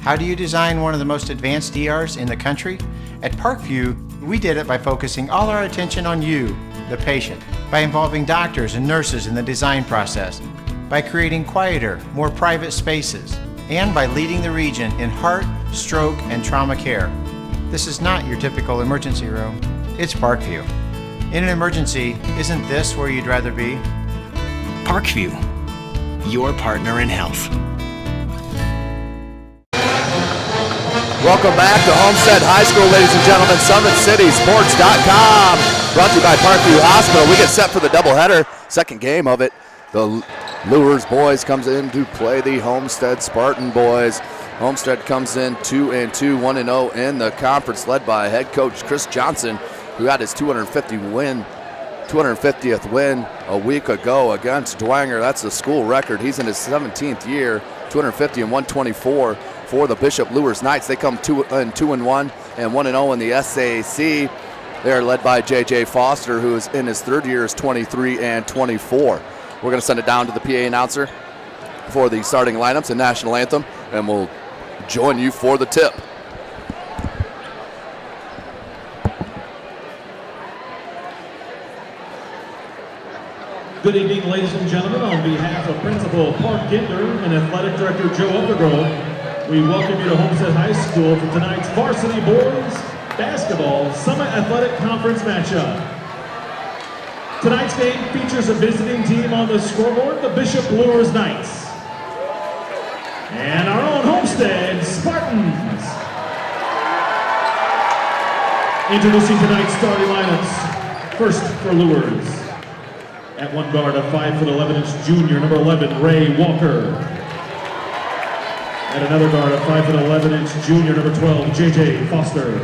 How do you design one of the most advanced ERs in the country? At Parkview, we did it by focusing all our attention on you, the patient, by involving doctors and nurses in the design process, by creating quieter, more private spaces, and by leading the region in heart, stroke, and trauma care. This is not your typical emergency room. It's Parkview. In an emergency, isn't this where you'd rather be? Parkview, your partner in health. Welcome back to Homestead High School, ladies and gentlemen. SummitCitySports.com, brought to you by Parkview Hospital. We get set for the doubleheader, second game of it. The Luers boys comes in to play the Homestead Spartan boys. Homestead comes in 2-2, 1-0 in the conference, led by head coach Chris Johnson, who had his 250th win a week ago against Dwenger. That's the school record. He's in his 17th year, 250 and 124 for the Bishop Luers Knights. They come 2-1 and 1-0 in the SAC. They are led by J.J. Foster, who is in his third year, is 23 and 24. We're going to send it down to the PA announcer for the starting lineups and national anthem, and we'll join you for the tip. Good evening, ladies and gentlemen. On behalf of Principal Park Ginder and Athletic Director Joe Updegrove, we welcome you to Homestead High School for tonight's varsity boys basketball Summit Athletic Conference matchup. Tonight's game features a visiting team on the scoreboard, the Bishop Luers Knights, and our own Homestead Spartans. Introducing tonight's starting lineups. First for Luers. At one guard, a 5'11" junior, number 11, Ray Walker. At another guard, a 5'11" junior, number 12, J.J. Foster.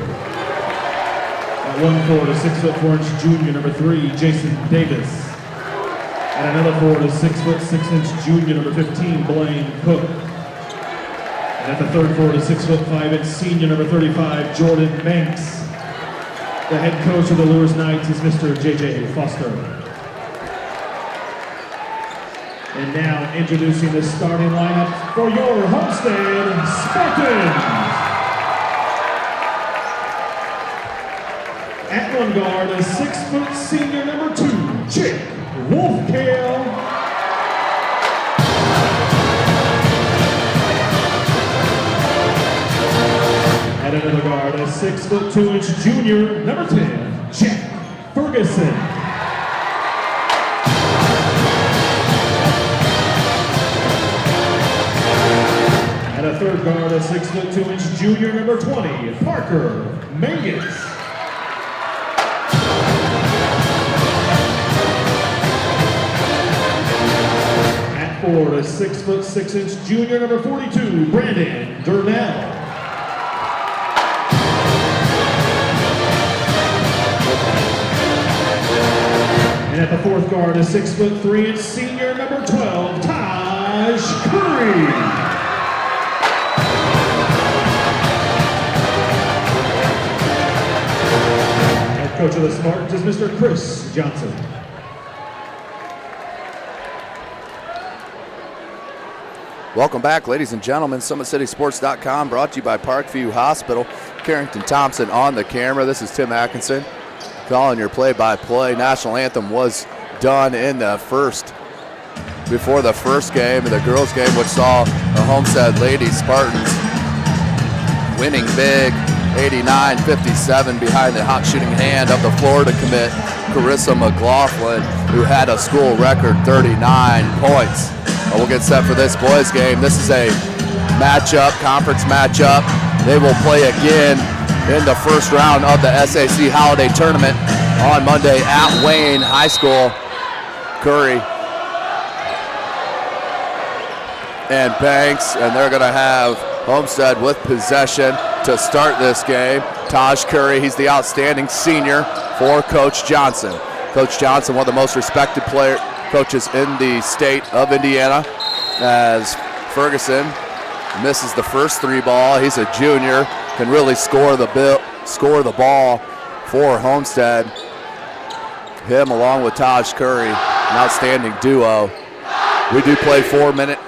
At one forward, a 6'4" junior, number 3, Jason Davis. At another forward, a 6'6" junior, number 15, Blaine Cook. And at the third forward, a 6'5" senior, number 35, Jordan Banks. The head coach of the Luers Knights is Mr. J.J. Foster. And now introducing the starting lineup for your Homestead Spartans. At one guard, a 6' senior, number 2, Chick Wolfkale. At another guard, a 6'2" junior, number 10, Jack Ferguson. At a third guard, a 6'2" junior, number 20, Parker Mangus. At forward, a 6'6" junior, number 42, Brandon Durnell. And at the fourth guard, a 6'3" senior, number 12, Taj Curry. Coach of the Spartans is Mr. Chris Johnson. Welcome back, ladies and gentlemen. SummitCitySports.com, brought to you by Parkview Hospital. Carrington Thompson on the camera. This is Tim Atkinson calling your play-by-play. National anthem was done in the before the first game, the girls' game, which saw the Homestead Ladies Spartans winning big, 89-57, behind the hot shooting hand of the Florida commit, Carissa McLaughlin, who had a school record 39 points. We'll get set for this boys game. This is a conference matchup. They will play again in the first round of the SAC Holiday Tournament on Monday at Wayne High School. Curry and Banks, and they're going to have Homestead with possession to start this game. Taj Curry, he's the outstanding senior for Coach Johnson. Coach Johnson, one of the most respected coaches in the state of Indiana, as Ferguson misses the first three ball. He's a junior, can really score the ball for Homestead. Him along with Taj Curry, an outstanding duo. We do play 8-minute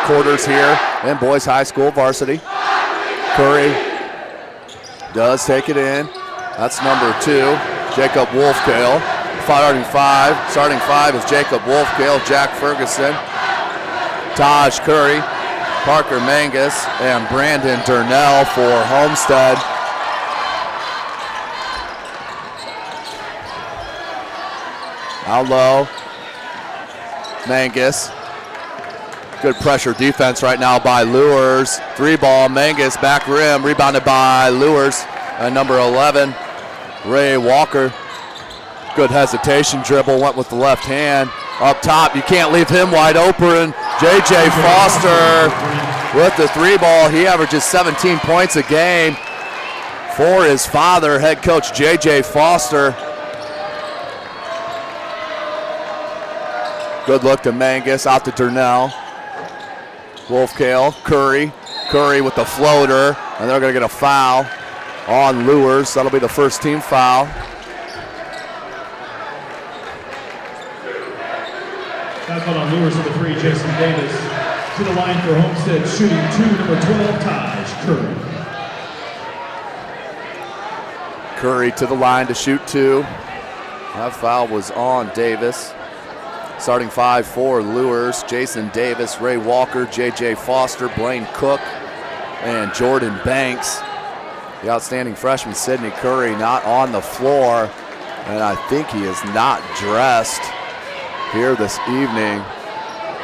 quarters here in boys high school varsity. Curry does take it in. That's number 2, Jacob Wolfkale. Starting five is Jacob Wolfkale, Jack Ferguson, Taj Curry, Parker Mangus, and Brandon Durnell for Homestead. Out low, Mangus. Good pressure defense right now by Luers. 3-ball, Mangus, back rim, rebounded by Luers. And number 11, Ray Walker. Good hesitation dribble, went with the left hand. Up top, you can't leave him wide open. J.J. Foster with the 3-ball. He averages 17 points a game for his father, head coach J.J. Foster. Good look to Mangus, out to Durnell. Wolfkale, Curry with the floater, and they're going to get a foul on Luers. That'll be the first team foul. Foul called on Luers for the 3, Jason Davis. To the line for Homestead, shooting 2, number 12, Taj Curry. Curry to the line to shoot 2. That foul was on Davis. Starting 5 for Luers, Jason Davis, Ray Walker, J.J. Foster, Blaine Cook, and Jordan Banks. The outstanding freshman, Sidney Curry, not on the floor, and I think he is not dressed here this evening.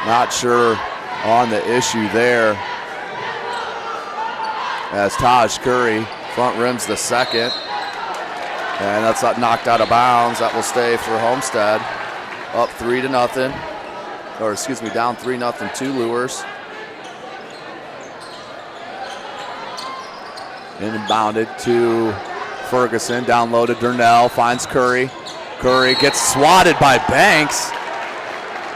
Not sure on the issue there. As Taj Curry front rims the second, and that's not knocked out of bounds. That will stay for Homestead. Up 3-0, or excuse me, down 3-0 to Luers. Inbounded to Ferguson, down low to Durnell, finds Curry. Curry gets swatted by Banks.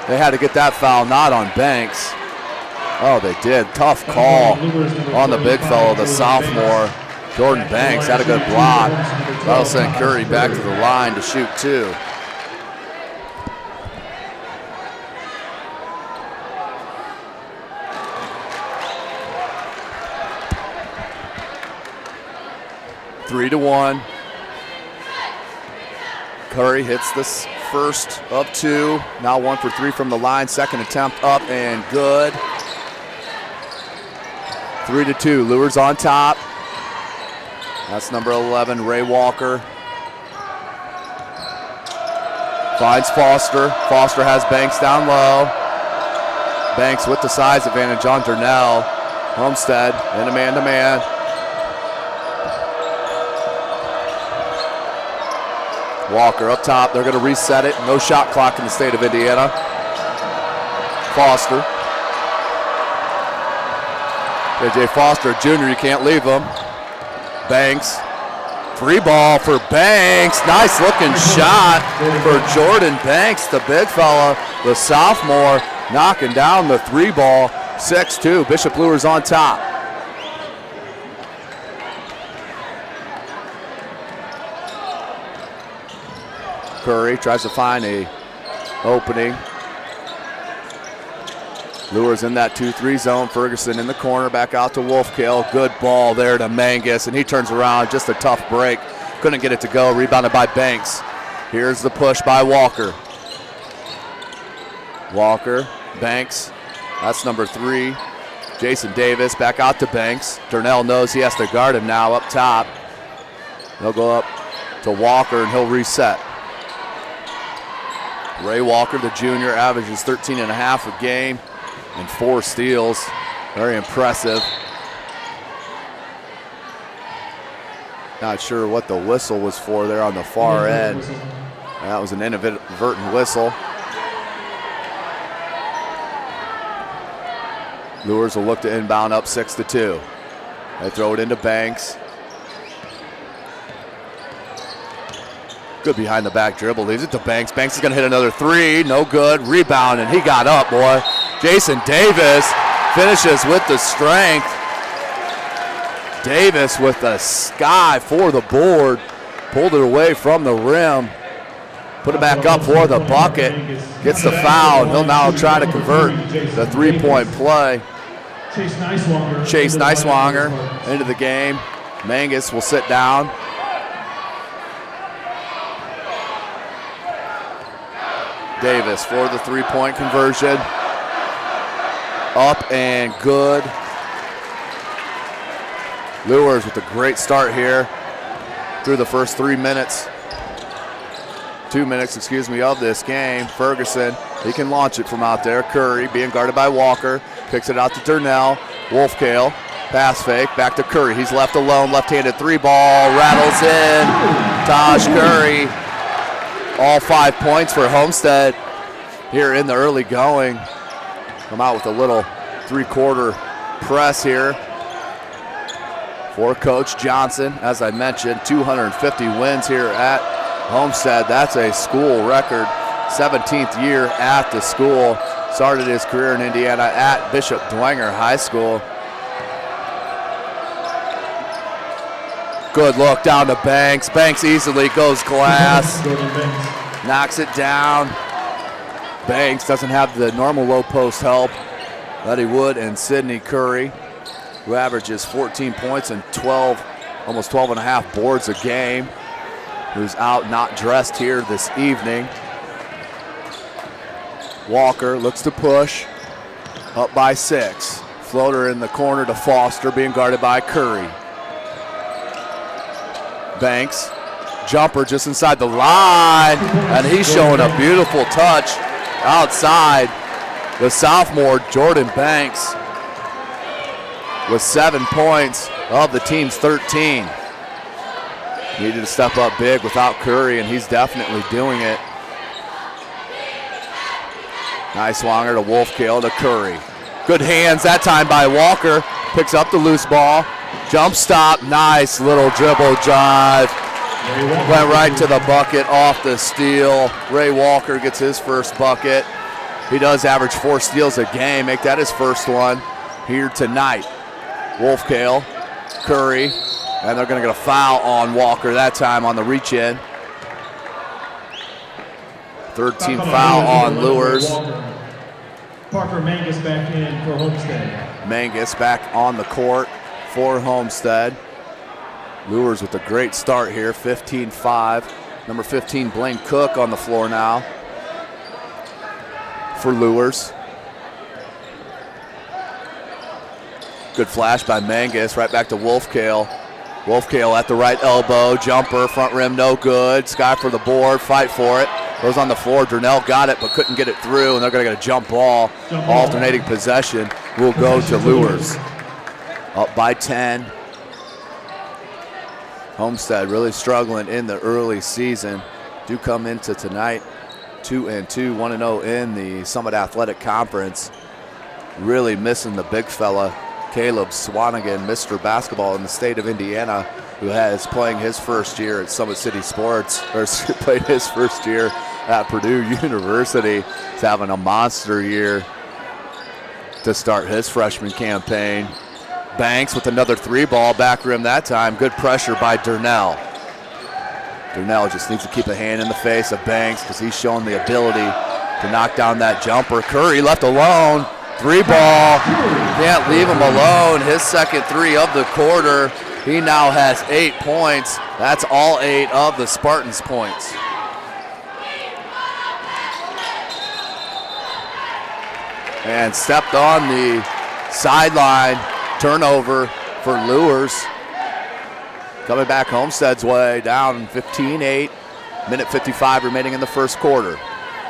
They had to get that foul, not on Banks. Oh, they did. Tough call on the big fellow, the sophomore. Jordan Banks had a good block. That'll send Curry back to the line to shoot 2. Three to 1. Curry hits this first of 2. Now 1 for 3 from the line. Second attempt up and good. 3-2. Luers on top. That's number 11, Ray Walker. Finds Foster. Foster has Banks down low. Banks with the size advantage on Durnell. Homestead in a man-to-man. Walker up top, they're going to reset it. No shot clock in the state of Indiana. Foster. J.J. Foster, junior, you can't leave him. Banks. 3-ball for Banks. Nice looking shot for Jordan Banks, the big fella, the sophomore, knocking down the 3-ball. 6-2, Bishop Luers on top. Curry tries to find a opening. Luers in that 2-3 zone. Ferguson in the corner, back out to Wolfkale. Good ball there to Mangus, and he turns around. Just a tough break. Couldn't get it to go. Rebounded by Banks. Here's the push by Walker. Walker, Banks. That's number 3. Jason Davis back out to Banks. Durnell knows he has to guard him now up top. They'll go up to Walker, and he'll reset. Ray Walker, the junior, averages 13.5 a game and 4 steals. Very impressive. Not sure what the whistle was for there on the far end. That was an inadvertent whistle. Luers will look to inbound up 6-2. They throw it into Banks. Good behind the back dribble, leaves it to Banks. Banks is gonna hit another 3, no good. Rebound, and he got up, boy. Jason Davis finishes with the strength. Davis with the sky for the board. Pulled it away from the rim. Put it back up for the bucket. Gets the foul. He'll now try to convert the 3-point play. Chase Neiswanger into the game. Mangus will sit down. Davis for the 3-point conversion. Up and good. Luers with a great start here through the first 2 minutes, of this game. Ferguson, he can launch it from out there. Curry being guarded by Walker. Kicks it out to Durnell. Wolfkale, pass fake, back to Curry. He's left alone, left-handed 3-ball, rattles in. Taj Curry, all 5 points for Homestead here in the early going. Come out with a little 3-quarter press here for Coach Johnson. As I mentioned, 250 wins here at Homestead. That's a school record. 17th year at the school. Started his career in Indiana at Bishop Luers High School. Good look down to Banks. Banks easily goes glass. Knocks it down. Banks doesn't have the normal low post help that he would, and Sidney Curry, who averages 14 points and almost 12 and a half boards a game, who's out not dressed here this evening. Walker looks to push, up by 6. Floater in the corner to Foster, being guarded by Curry. Banks, jumper just inside the line, and he's showing a beautiful touch outside. The sophomore Jordan Banks with 7 points of the team's 13. Needed to step up big without Curry, and he's definitely doing it. Neiswanger to Wolfkale to Curry. Good hands that time by Walker. Picks up the loose ball. Jump stop, nice little dribble drive. Went right to the bucket off the steal. Ray Walker gets his first bucket. He does average 4 steals a game, make that his first one here tonight. Wolfkale, Curry, and they're gonna get a foul on Walker that time on the reach in. Third team foul on Luers. Parker Mangus back in for Homestead. Mangus back on the court for Homestead. Luers with a great start here, 15-5. Number 15, Blaine Cook on the floor now for Luers. Good flash by Mangus, right back to Wolfkale. Wolfkale at the right elbow, jumper, front rim, no good. Sky for the board, fight for it. Goes on the floor, Durnell got it but couldn't get it through, and they're gonna get a jump ball. Alternating possession will go to Luers. Up by 10. Homestead really struggling in the early season. Do come into tonight 2-2, 1-0 in the Summit Athletic Conference. Really missing the big fella, Caleb Swanigan, Mr. Basketball in the state of Indiana, who is playing his first year at Summit City Sports, or played his first year at Purdue University. He's having a monster year to start his freshman campaign. Banks with another 3-ball, back rim that time. Good pressure by Durnell. Durnell just needs to keep a hand in the face of Banks because he's shown the ability to knock down that jumper. Curry left alone. 3-ball, can't leave him alone. His second 3 of the quarter. He now has 8 points. That's all 8 of the Spartans' points. And stepped on the sideline. Turnover for Luers. Coming back Homestead's way, down 15-8. Minute 55 remaining in the first quarter.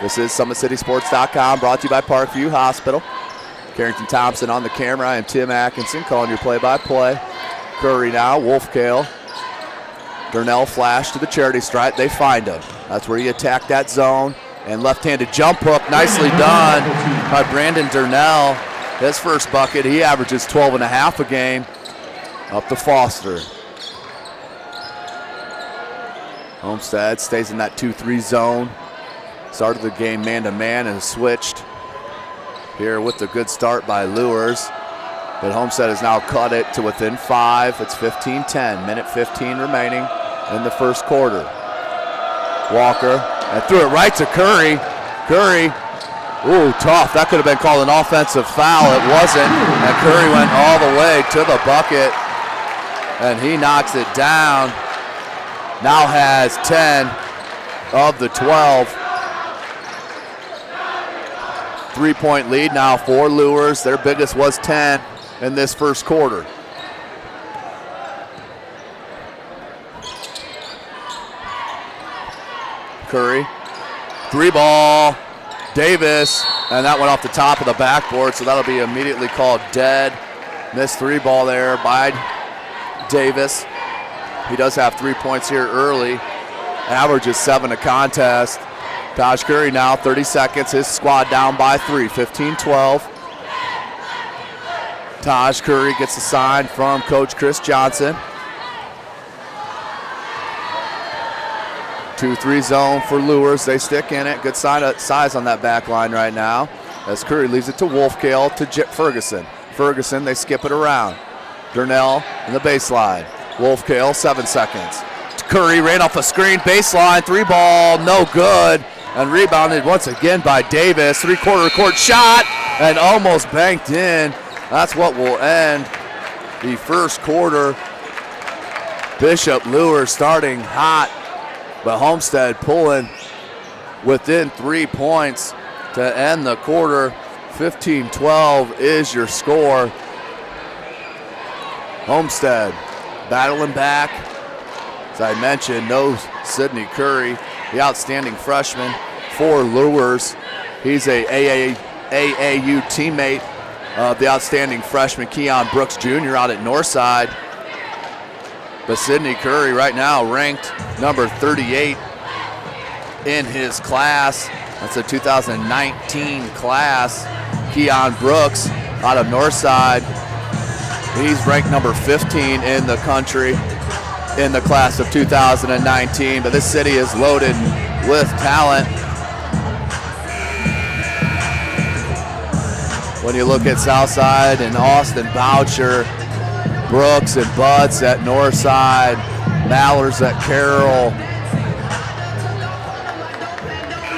This is SummitCitySports.com, brought to you by Parkview Hospital. Carrington Thompson on the camera. I am Tim Atkinson calling your play-by-play. Curry now, Wolfkale. Durnell flash to the charity stripe. They find him. That's where he attacked that zone. And left-handed jump hook, nicely done by Brandon Durnell. His first bucket, he averages 12 and a half a game. Up to Foster. Homestead stays in that 2-3 zone. Started the game man-to-man and has switched here with the good start by Luers. But Homestead has now cut it to within 5. It's 15-10, minute 15 remaining in the first quarter. Walker and threw it right to Curry. Curry, ooh, tough. That could have been called an offensive foul. It wasn't. And Curry went all the way to the bucket, and he knocks it down. Now has 10 of the 12. 3-point lead now for Luers. Their biggest was 10 in this first quarter. Curry, 3-ball, Davis, and that went off the top of the backboard, so that'll be immediately called dead. Missed 3-ball there by Davis. He does have 3 points here early. Averages 7 a contest. Taj Curry now, 30 seconds, his squad down by 3, 15-12. Taj Curry gets a sign from Coach Chris Johnson. 2-3 zone for Luers. They stick in it. Good size on that back line right now. As Curry leaves it to Wolfkale to Ferguson. Ferguson, they skip it around. Durnell in the baseline. Wolfkale, 7 seconds. Curry ran off a screen, baseline, 3-ball, no good. And rebounded once again by Davis. 3/4 court shot and almost banked in. That's what will end the first quarter. Bishop Luers starting hot, but Homestead pulling within 3 points to end the quarter. 15-12 is your score. Homestead battling back. As I mentioned, no Sidney Curry, the outstanding freshman for Luers. He's a AAU teammate of the outstanding freshman Keon Brooks Jr. out at Northside. But Sidney Curry right now ranked number 38 in his class. That's a 2019 class. Keon Brooks out of Northside. He's ranked number 15 in the country in the class of 2019. But this city is loaded with talent. When you look at Southside and Austin Boucher, Brooks and Butts at Northside, Mallers at Carroll,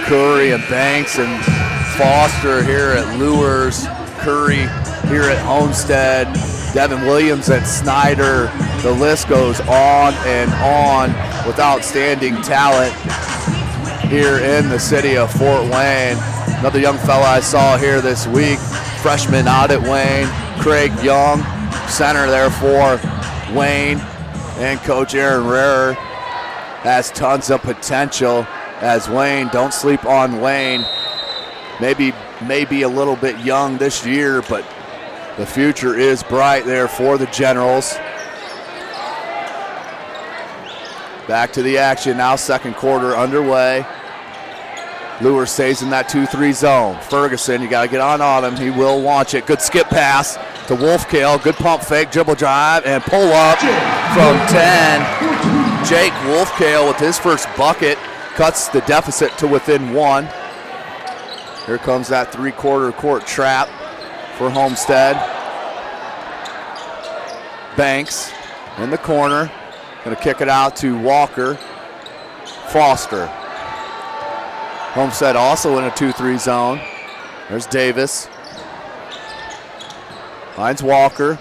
Curry and Banks and Foster here at Luers, Curry here at Homestead, Devin Williams at Snyder. The list goes on and on with outstanding talent here in the city of Fort Wayne. Another young fella I saw here this week, freshman out at Wayne, Craig Young, center there for Wayne. And Coach Aaron Rarer has tons of potential as Wayne. Don't sleep on Wayne. Maybe a little bit young this year, but the future is bright there for the Generals. Back to the action now, second quarter underway. Luers stays in that 2-3 zone. Ferguson, you got to get on him. He will launch it. Good skip pass to Wolfkale. Good pump fake, dribble drive, and pull up from 10. Jake Wolfkale with his first bucket cuts the deficit to within 1. Here comes that 3/4 court trap for Homestead. Banks in the corner. Going to kick it out to Walker. Foster. Homestead also in a 2-3 zone. There's Davis. Finds Walker.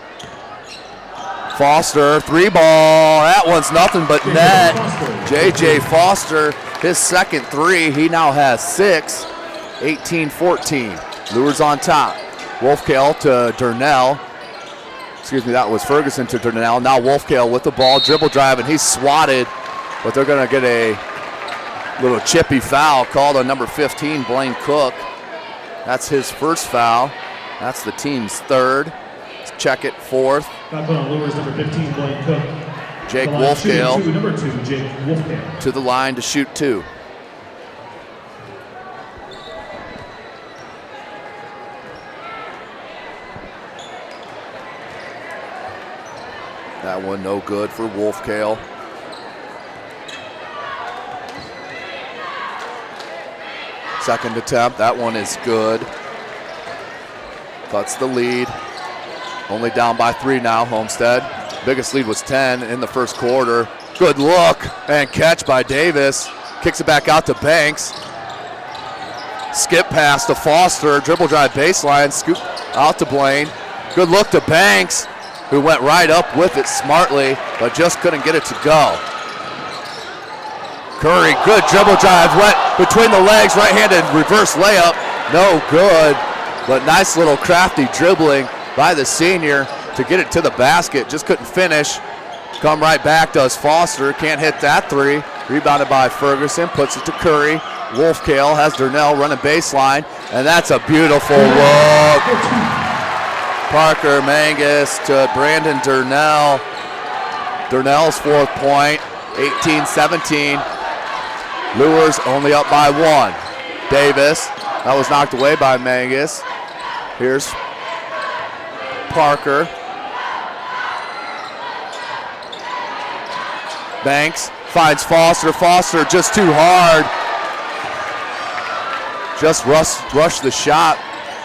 Foster, 3-ball. That one's nothing but net. J.J. Foster, his second 3. He now has 6. 18-14. Luers on top. Wolfkale to Durnell. Excuse me, that was Ferguson to Durnell. Now Wolfkale with the ball, dribble drive, and he's swatted. But they're going to get a little chippy foul called on number 15, Blaine Cook. That's his first foul. That's the team's third. Let's check it, fourth. Back on Luers, number 15, Blaine Cook. Jake Wolfkale number 2, Jake Wolfkale. to the line to shoot 2. That one no good for Wolfkale. Second attempt, that one is good. Cuts the lead. Only down by 3 now, Homestead. Biggest lead was 10 in the first quarter. Good look and catch by Davis. Kicks it back out to Banks. Skip pass to Foster. Dribble drive baseline. Scoop out to Blaine. Good look to Banks, who went right up with it smartly, but just couldn't get it to go. Curry, good dribble drive. Went between the legs. Right-handed reverse layup. No good, but nice little crafty dribbling by the senior to get it to the basket. Just couldn't finish. Come right back, does Foster. Can't hit that three. Rebounded by Ferguson. Puts it to Curry. Wolfkale has Durnell running baseline, and that's a beautiful look. Parker Mangus to Brandon Durnell. Durnell's 4th point, 18-17. Luers only up by 1. Davis, that was knocked away by Mangus. Here's Parker. Banks finds Foster. Foster just too hard. Just rushed the shot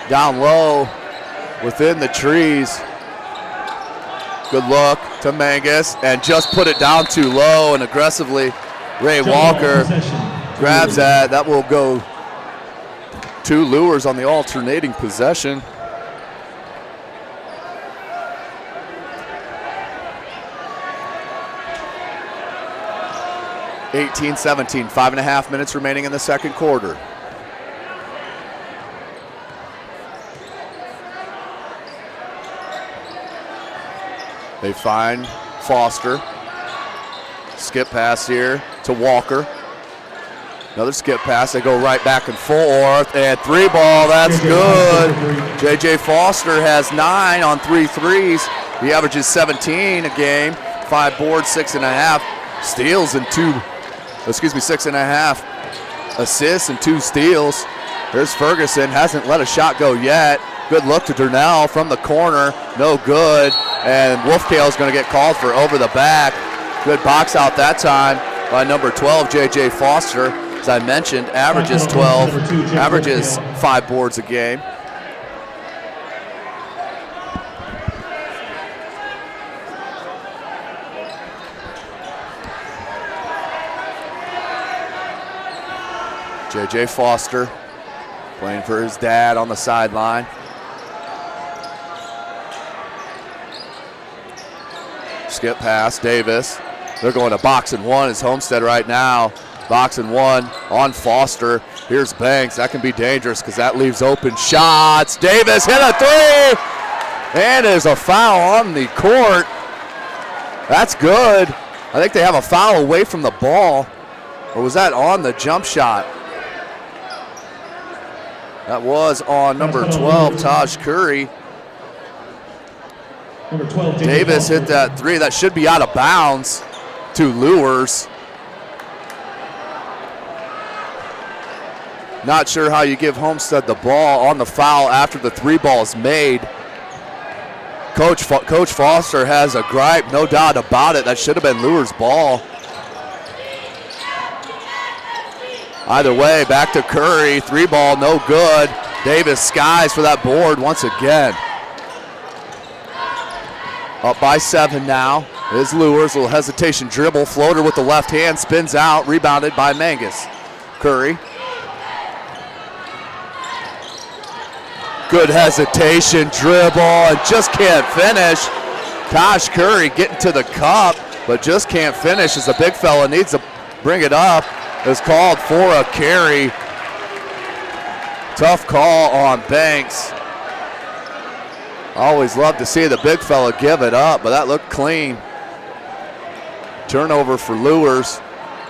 down low within the trees. Good look to Mangus and just put it down too low, and aggressively Ray Walker grabs that. That will go to Luers on the alternating possession. (18-17), 5.5 minutes remaining in the second quarter. They find Foster. Skip pass here to Walker. Another skip pass. They go right back and forth. And 3-ball, that's good. J.J. Foster has 9 on 3 threes. He averages 17 a game. 5 boards, 6.5 steals, and 6.5 assists and 2 steals. There's Ferguson. Hasn't let a shot go yet. Good look to Durnell from the corner. No good. And Wolfkale's going to get called for over the back. Good box out that time by number 12, J.J. Foster. As I mentioned, averages 5 boards a game. J.J. Foster playing for his dad on the sideline. Skip pass, Davis. They're going to box and 1. It's Homestead right now. Box and 1 on Foster. Here's Banks. That can be dangerous because that leaves open shots. Davis hit a 3. And there's a foul on the court. That's good. I think they have a foul away from the ball. Or was that on the jump shot? That was on number 12, Taj Curry. Number 12, Davis hit that 3. That should be out of bounds to Luers. Not sure how you give Homestead the ball on the foul after the 3-ball is made. Coach Foster has a gripe, no doubt about it. That should have been Luers' ball. Either way, back to Curry. 3-ball, no good. Davis skies for that board once again. Up by 7 now is Luers. Little hesitation dribble. Floater with the left hand. Spins out. Rebounded by Mangus. Curry. Good hesitation dribble and just can't finish. Taj Curry getting to the cup, but just can't finish as the big fella needs to bring it up. Is called for a carry. Tough call on Banks. Always love to see the big fella give it up, but that looked clean. Turnover for Luers,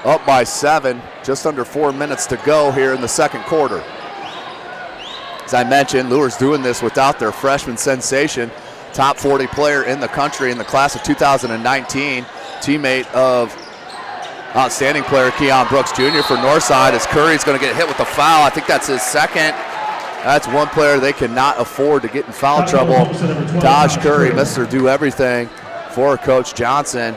up by 7. Just under 4 minutes to go here in the second quarter. As I mentioned, Luers doing this without their freshman sensation, top 40 player in the country in the class of 2019, teammate of outstanding player Keon Brooks Jr. for Northside, as Curry's going to get hit with a foul. I think that's his second. That's one player they cannot afford to get in foul trouble. Taj Curry, Mr. Do Everything for Coach Johnson.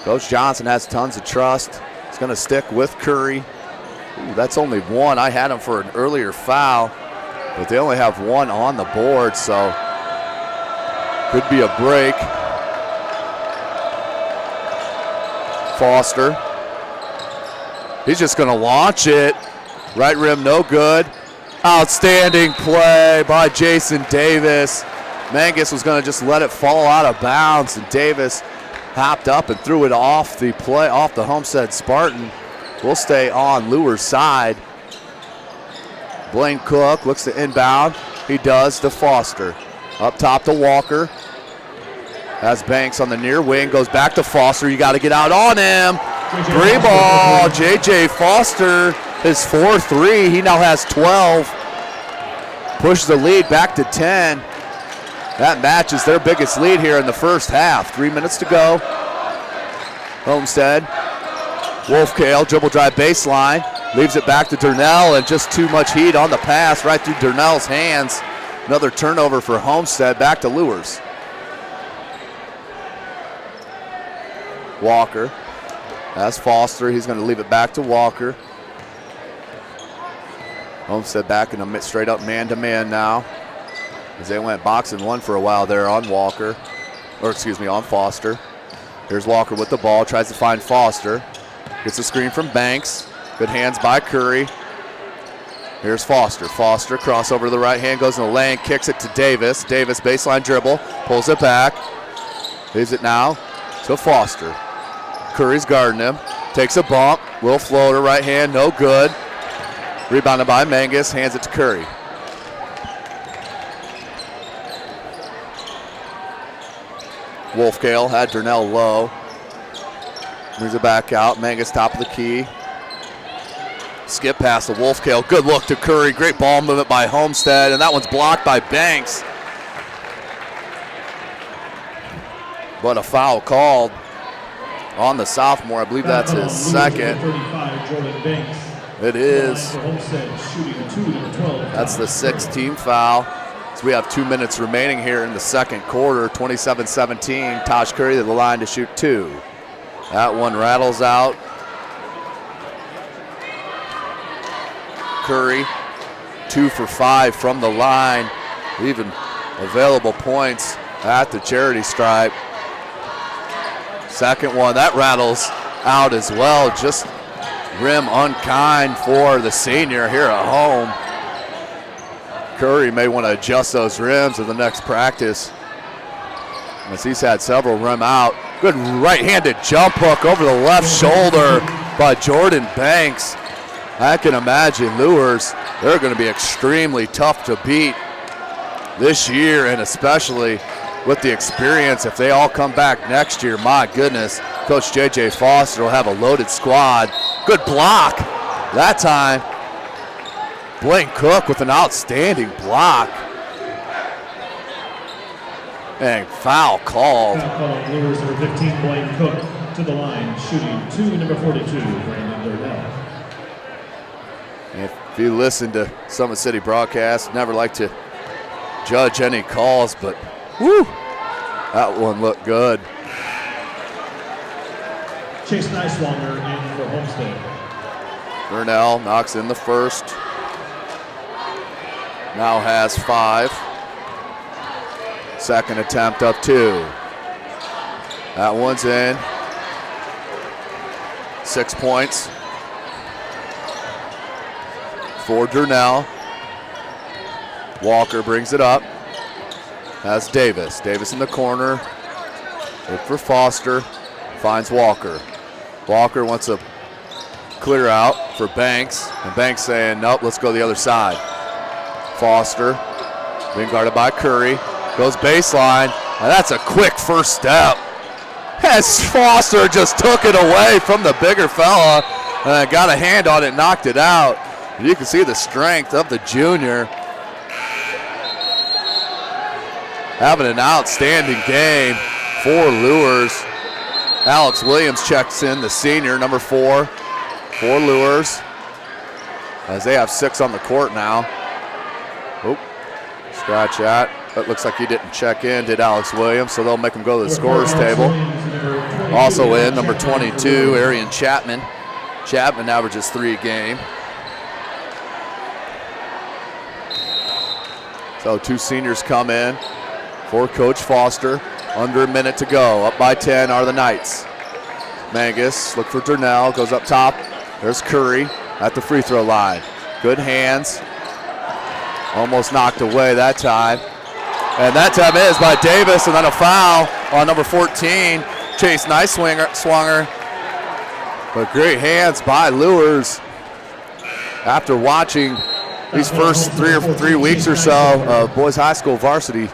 Coach Johnson has tons of trust. He's going to stick with Curry. Ooh, that's only 1. I had him for an earlier foul, but they only have 1 on the board, so could be a break. Foster He's just going to launch it. Right rim, no good. Outstanding play by Jason Davis. Mangus was going to just let it fall out of bounds, and Davis hopped up and threw it off the Homestead Spartan. We'll stay on Luers' side. Blaine Cook looks to inbound. He does to Foster. Up top to Walker. Has Banks on the near wing. Goes back to Foster. You got to get out on him. Free ball. J.J. Foster, his 4-3. He now has 12. Pushes the lead back to 10. That matches their biggest lead here in the first half. 3 minutes to go. Homestead. Wolfkale, dribble drive baseline. Leaves it back to Durnell, and just too much heat on the pass right through Durnell's hands. Another turnover for Homestead. Back to Luers. Walker. That's Foster. He's going to leave it back to Walker. Homestead back in a straight up man-to-man now, as they went boxing one for a while there on Walker, or excuse me, on Foster. Here's Walker with the ball, tries to find Foster. Gets a screen from Banks. Good hands by Curry. Here's Foster. Foster, crossover to the right hand, goes in the lane, kicks it to Davis. Davis, baseline dribble, pulls it back. Leaves it now to Foster. Curry's guarding him. Takes a bump. Will floater, right hand, no good. Rebounded by Mangus, hands it to Curry. Wolfkale had Durnell low. Brings it back out. Mangus top of the key. Skip past the Wolfkale. Good look to Curry. Great ball movement by Homestead, and that one's blocked by Banks. But a foul called on the sophomore. I believe that's his second. It is. That's the 6th team foul. So we have 2 minutes remaining here in the second quarter. 27-17. Tosh Curry to the line to shoot 2. That one rattles out. Curry 2 for 5 from the line. Even available points at the charity stripe. Second one, that rattles out as well. Just rim unkind for the senior here at home. Curry may want to adjust those rims in the next practice, as he's had several rim out. Good right-handed jump hook over the left shoulder by Jordan Banks. I can imagine Luers, they're going to be extremely tough to beat this year, and especially with the experience, if they all come back next year, my goodness, Coach J.J. Foster will have a loaded squad. Good block that time. Blaine Cook with an outstanding block. And foul called. Foul called. Luers number 15, Blaine Cook, to the line, shooting 2, number 42, Brandon Durnell. If you listen to Summit City broadcast, never like to judge any calls, but whoo, that one looked good. Chase Neiswanger in for Homestead. Durnell knocks in the first. Now has 5. Second attempt up 2. That one's in. 6 points for Durnell. Walker brings it up. Has Davis. Davis in the corner. Look for Foster. Finds Walker. Walker wants a clear out for Banks. And Banks saying, nope, let's go the other side. Foster being guarded by Curry. Goes baseline. And that's a quick first step. As Foster just took it away from the bigger fella. And got a hand on it, knocked it out. You can see the strength of the junior. Having an outstanding game for Luers. Alex Williams checks in, the senior, number 4 for Luers, as they have 6 on the court now. Oh, scratch that. That looks like he didn't check in, did Alex Williams, so they'll make him go to the scorer's table. Also in, number 22, Arian Chapman. Chapman averages 3 a game. So 2 seniors come in for Coach Foster. Under a minute to go. Up by 10 are the Knights. Mangus, look for Durnell, goes up top There's Curry at the free throw line. Good hands. Almost knocked away that time. And that time is by Davis, and then a foul on number 14. Chase Niswanger. But great hands by Luers. After watching these first 3 weeks or so of boys high school varsity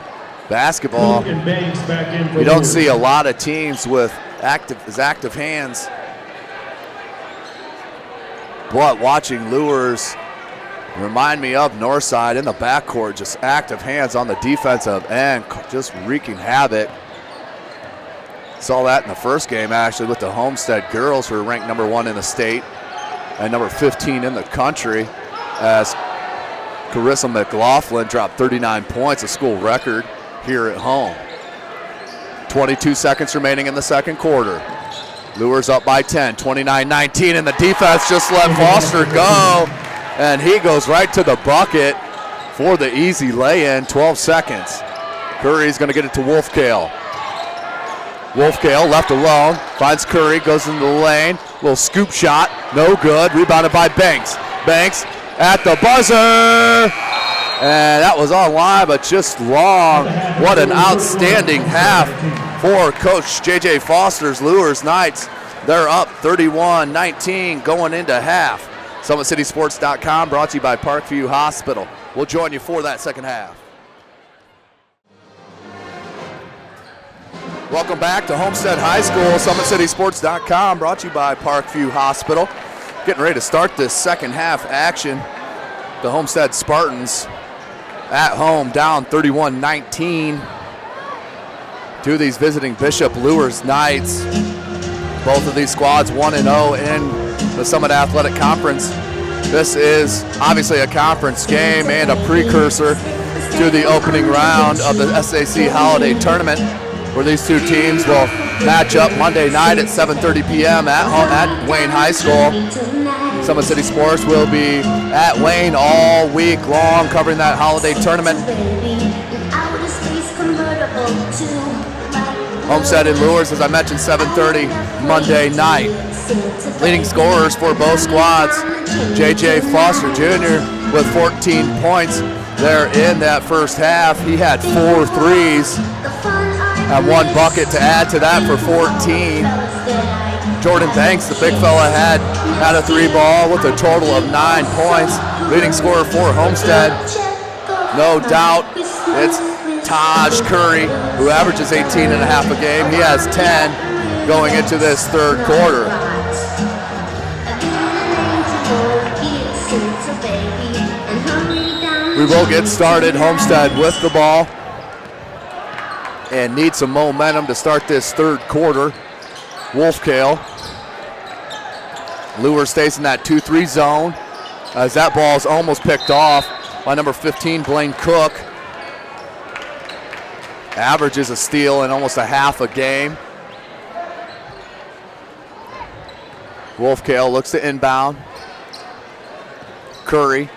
basketball, you don't see a lot of teams with active hands. But watching Luers remind me of Northside in the backcourt, just active hands on the defensive end, just wreaking havoc. Saw that in the first game actually with the Homestead girls, who are ranked number 1 in the state and number 15 in the country, as Carissa McLaughlin dropped 39 points, a school record here at home. 22 seconds remaining in the second quarter. Luers up by 10, 29-19, and the defense just let Foster go, and he goes right to the bucket for the easy lay-in, 12 seconds. Curry's gonna get it to Wolfkale. Wolfkale left alone, finds Curry, goes into the lane, little scoop shot, no good, rebounded by Banks. Banks at the buzzer, and that was online, but just long. What an outstanding half for Coach J.J. Foster's Luers Knights. They're up 31-19 going into half. SummitCitySports.com brought to you by Parkview Hospital. We'll join you for that second half. Welcome back to Homestead High School. SummitCitySports.com brought to you by Parkview Hospital. Getting ready to start this second half action. The Homestead Spartans at home down 31-19 to these visiting Bishop Luers Knights. Both of these squads 1-0 in the Summit Athletic Conference. This is obviously a conference game and a precursor to the opening round of the SAC Holiday Tournament, where these two teams will match up Monday night at 7:30 p.m. at Wayne High School. Summit City Sports will be at Wayne all week long covering that holiday tournament. Homestead and Luers, as I mentioned, 7:30 Monday night. Leading scorers for both squads, J.J. Foster Jr. with 14 points there in that first half. He had 4 threes and 1 bucket to add to that for 14. Jordan Banks, the big fella, had a 3 ball with a total of 9 points. Leading scorer for Homestead, no doubt, it's Taj Curry, who averages 18 and a half a game. He has 10 going into this third quarter. We will get started. Homestead with the ball and need some momentum to start this third quarter. Wolfkale. Luers stays in that 2-3 zone as that ball is almost picked off by number 15, Blaine Cook. Averages a steal in almost a half a game. Wolfkale looks to inbound. Curry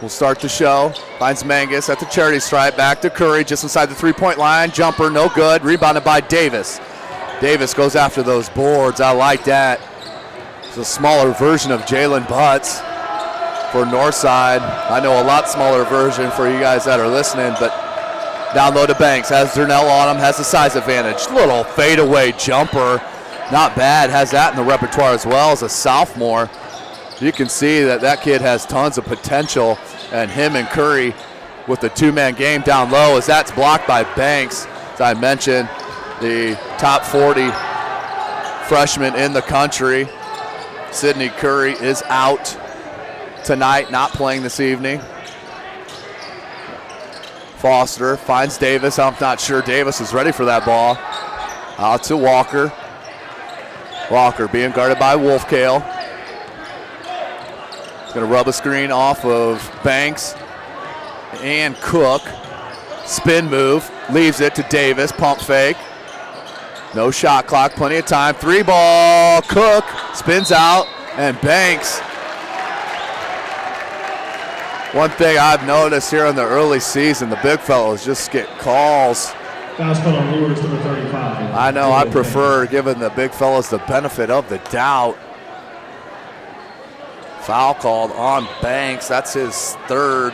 will start the show. Finds Mangus at the charity stripe. Back to Curry just inside the 3-point line. Jumper, no good. Rebounded by Davis. Davis goes after those boards. I like that. It's a smaller version of Jalen Butts for Northside. I know a lot smaller version for you guys that are listening, but down low to Banks. Has Durnell on him. Has the size advantage. Little fadeaway jumper. Not bad. Has that in the repertoire as well as a sophomore. You can see that that kid has tons of potential, and him and Curry with the 2-man game down low, as that's blocked by Banks. As I mentioned, the top 40 freshman in the country. Sydney Curry is out tonight, not playing this evening. Foster finds Davis. I'm not sure Davis is ready for that ball. Out to Walker. Walker being guarded by Wolfkale. Going to rub a screen off of Banks and Cook. Spin move, leaves it to Davis, pump fake. No shot clock, plenty of time. 3 ball, Cook spins out, and Banks. One thing I've noticed here in the early season, the big fellows just get calls. Foul on Luers, number 35. I know I prefer giving the big fellows the benefit of the doubt. Foul called on Banks. That's his third.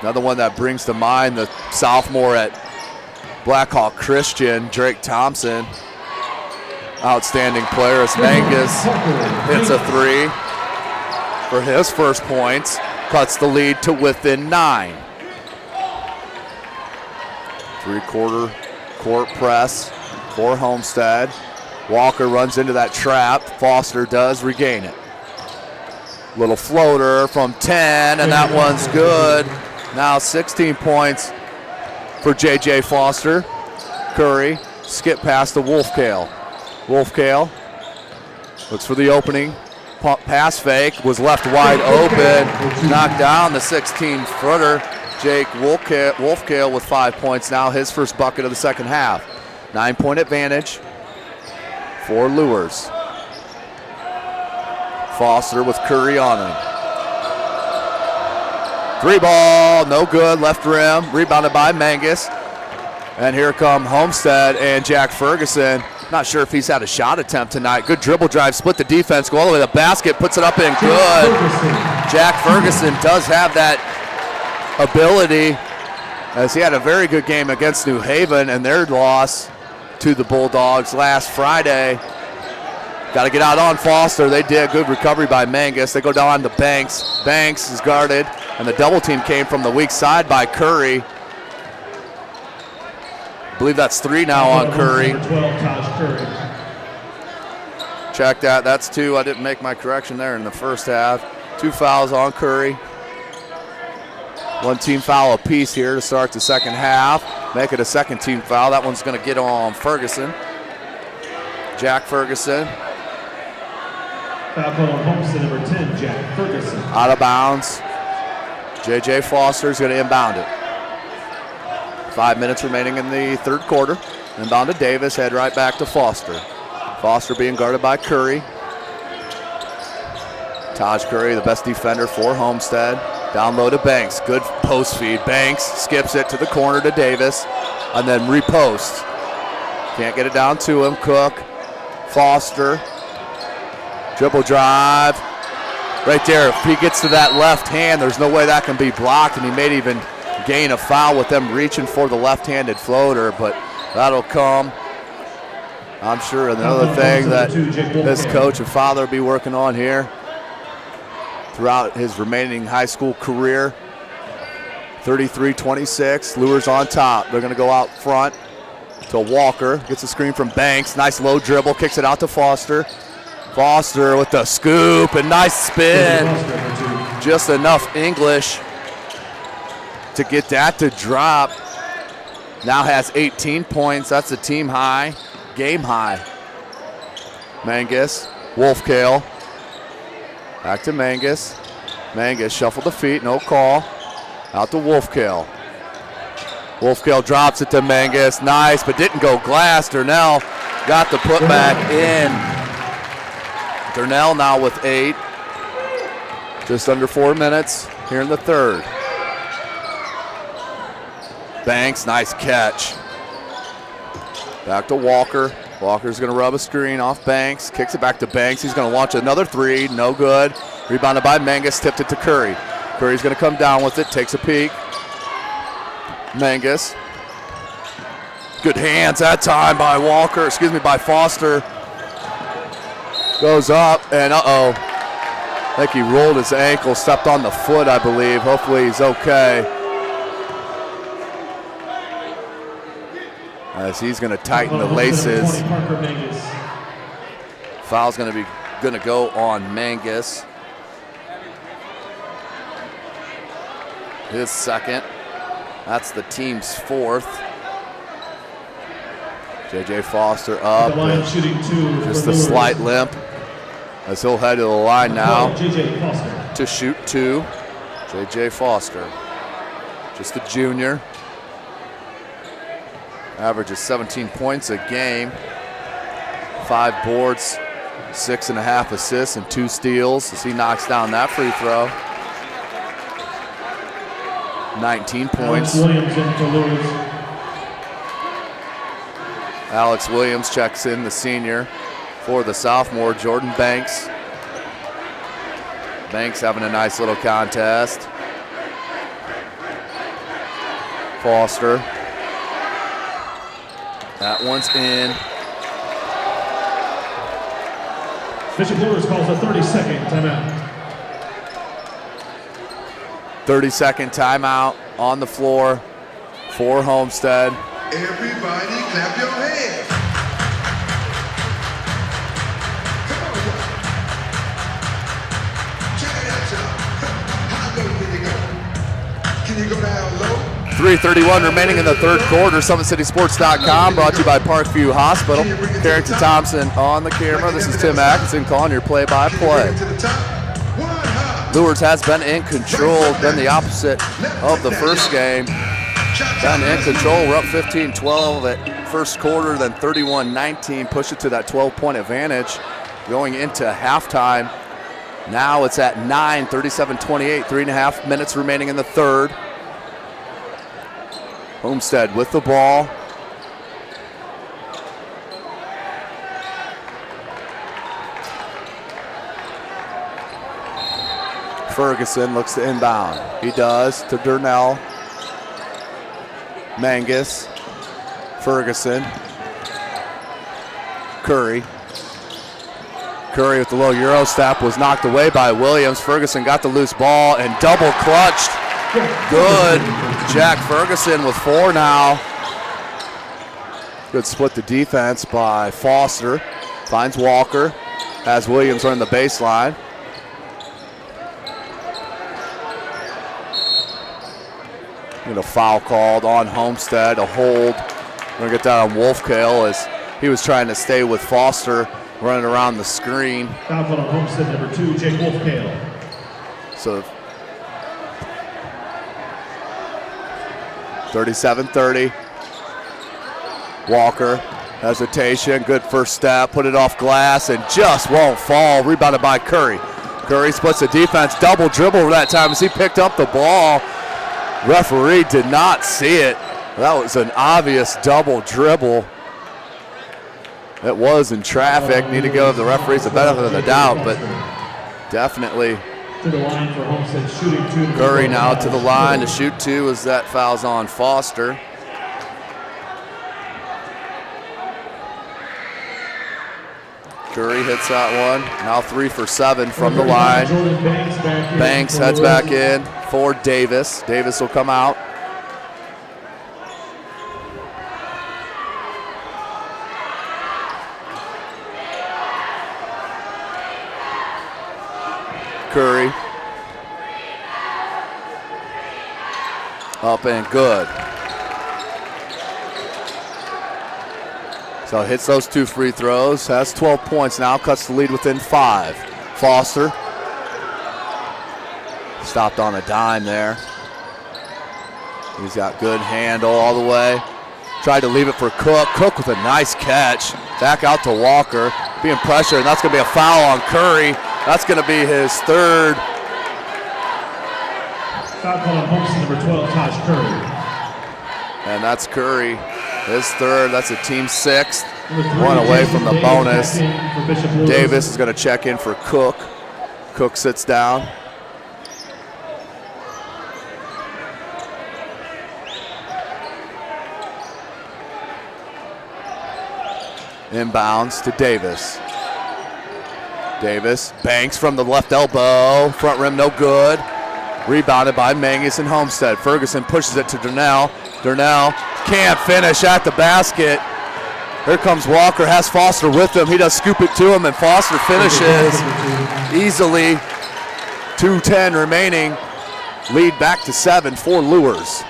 Another one that brings to mind the sophomore at Blackhawk Christian, Drake Thompson. Outstanding player as Mangus hits a three for his first points. Cuts the lead to within 9. Three-quarter court press for Homestead. Walker runs into that trap. Foster does regain it. Little floater from 10, and that one's good. Now 16 points for J.J. Foster. Curry skip past the Wolfkale. Wolfkale looks for the opening. Pass fake was left wide open. Knocked down the 16-footer. Jake Wolfkale with 5 points now, his first bucket of the second half. 9-point advantage for Luers. Foster with Curry on him. Three ball, no good, left rim, rebounded by Mangus. And here come Homestead and Jack Ferguson. Not sure if he's had a shot attempt tonight. Good dribble drive, split the defense, go all the way to the basket, puts it up in good. Jack Ferguson does have that ability, as he had a very good game against New Haven and their loss to the Bulldogs last Friday. Got to get out on Foster. They did. Good recovery by Mangus. They go down to Banks. Banks is guarded, and the double team came from the weak side by Curry. I believe that's 3 now on Curry. Check that. That's 2. I didn't make my correction there in the first half. 2 fouls on Curry. 1 team foul apiece here to start the second half. Make it a second team foul. That one's going to get on Ferguson. Jack Ferguson. Foul call on Homestead, number 10, Jack Ferguson. Out of bounds. J.J. Foster is going to inbound it. 5 minutes remaining in the third quarter. Inbound to Davis, head right back to Foster. Foster being guarded by Curry. Taj Curry, the best defender for Homestead. Down low to Banks, good post feed. Banks skips it to the corner to Davis, and then repost. Can't get it down to him. Cook, Foster, dribble drive. Right there, if he gets to that left hand, there's no way that can be blocked, and he may even gain a foul with them reaching for the left-handed floater, but that'll come. I'm sure another thing that this coach and father will be working on here throughout his remaining high school career. 33-26, Luers on top. They're going to go out front to Walker. Gets a screen from Banks. Nice low dribble, kicks it out to Foster. Foster with the scoop and nice spin. Just enough English to get that to drop. Now has 18 points. That's a team high, game high. Mangus, Wolfkale. Back to Mangus. Mangus shuffled the feet, no call. Out to Wolfkale. Wolfkale drops it to Mangus. Nice, but didn't go glass. Durnell got the putback in. Durnell now with 8. Just under 4 minutes here in the third. Banks, nice catch. Back to Walker. Walker's going to rub a screen off Banks. Kicks it back to Banks. He's going to launch another 3. No good. Rebounded by Mangus. Tipped it to Curry. Curry's going to come down with it. Takes a peek. Mangus. Good hands that time by Walker. Excuse me, by Foster. Goes up and uh-oh. I think he rolled his ankle. Stepped on the foot, I believe. Hopefully he's okay. As he's going to tighten the laces. Foul's going to go on Mangus. His second. That's the team's 4th. J.J. Foster up. Just a slight limp as he'll head to the line now to shoot 2. J.J. Foster, just a junior. Averages 17 points a game, 5 boards, 6.5 assists, and 2 steals as he knocks down that free throw. 19 points. Alex Williams checks in, the senior, for the sophomore, Jordan Banks. Banks having a nice little contest. Foster. That one's in. Bishop Luers calls a 30-second timeout. 30-second timeout on the floor for Homestead. Everybody clap your hands. Come on, y'all. Check it out, y'all. How low can you go? Can you go down low? 3:31 remaining in the third quarter. SummitCitySports.com brought to you by Parkview Hospital. Carrington Thompson on the camera. This is Tim Atkinson calling your play-by-play. Luers has been in control, been the opposite of the first game. Been in control. We're up 15-12 at first quarter, then 31-19. Push it to that 12-point advantage going into halftime. Now it's at 9, 37-28, 3.5 minutes remaining in the third. Homestead with the ball. Ferguson looks to inbound. He does to Durnell. Mangus. Ferguson. Curry. Curry with the low Euro step was knocked away by Williams. Ferguson got the loose ball and double clutched. Good. Jack Ferguson with 4 now. Good split the defense by Foster. Finds Walker. Has Williams run the baseline. Get a foul called on Homestead, a hold. We're gonna get that on Wolfkale as he was trying to stay with Foster running around the screen. Foul called on Homestead, number 2, Jake Wolfkale. So 37-30. Walker, hesitation, good first step, put it off glass and just won't fall. Rebounded by Curry. Curry splits the defense, double dribble that time as he picked up the ball. Referee did not see it. That was an obvious double dribble. It was in traffic. Need to give the referees the benefit of the doubt, but definitely. To the line for Homestead, shooting 2. Curry now to the line to shoot 2 as that fouls on Foster. Curry hits that one. Now 3 for 7 from the line. Banks heads back in for Davis. Davis will come out. Curry. Up and good. So hits those 2 free throws, has 12 points now, cuts the lead within 5. Foster. Stopped on a dime there. He's got good handle all the way. Tried to leave it for Cook. Cook with a nice catch. Back out to Walker. Being pressured, and that's going to be a foul on Curry. That's going to be his 3rd. Foul call on Homestead, number 12, Taj Curry. And that's Curry, his 3rd. That's a team 6th. 1 away from the bonus. Davis is going to check in for Cook. Cook sits down. Inbounds to Davis. Davis banks from the left elbow. Front rim no good. Rebounded by Mangus and Homestead. Ferguson pushes it to Durnell. Durnell can't finish at the basket. Here comes Walker, has Foster with him. He does scoop it to him, and Foster finishes easily. 2:10 remaining. Lead back to 7 for Luers.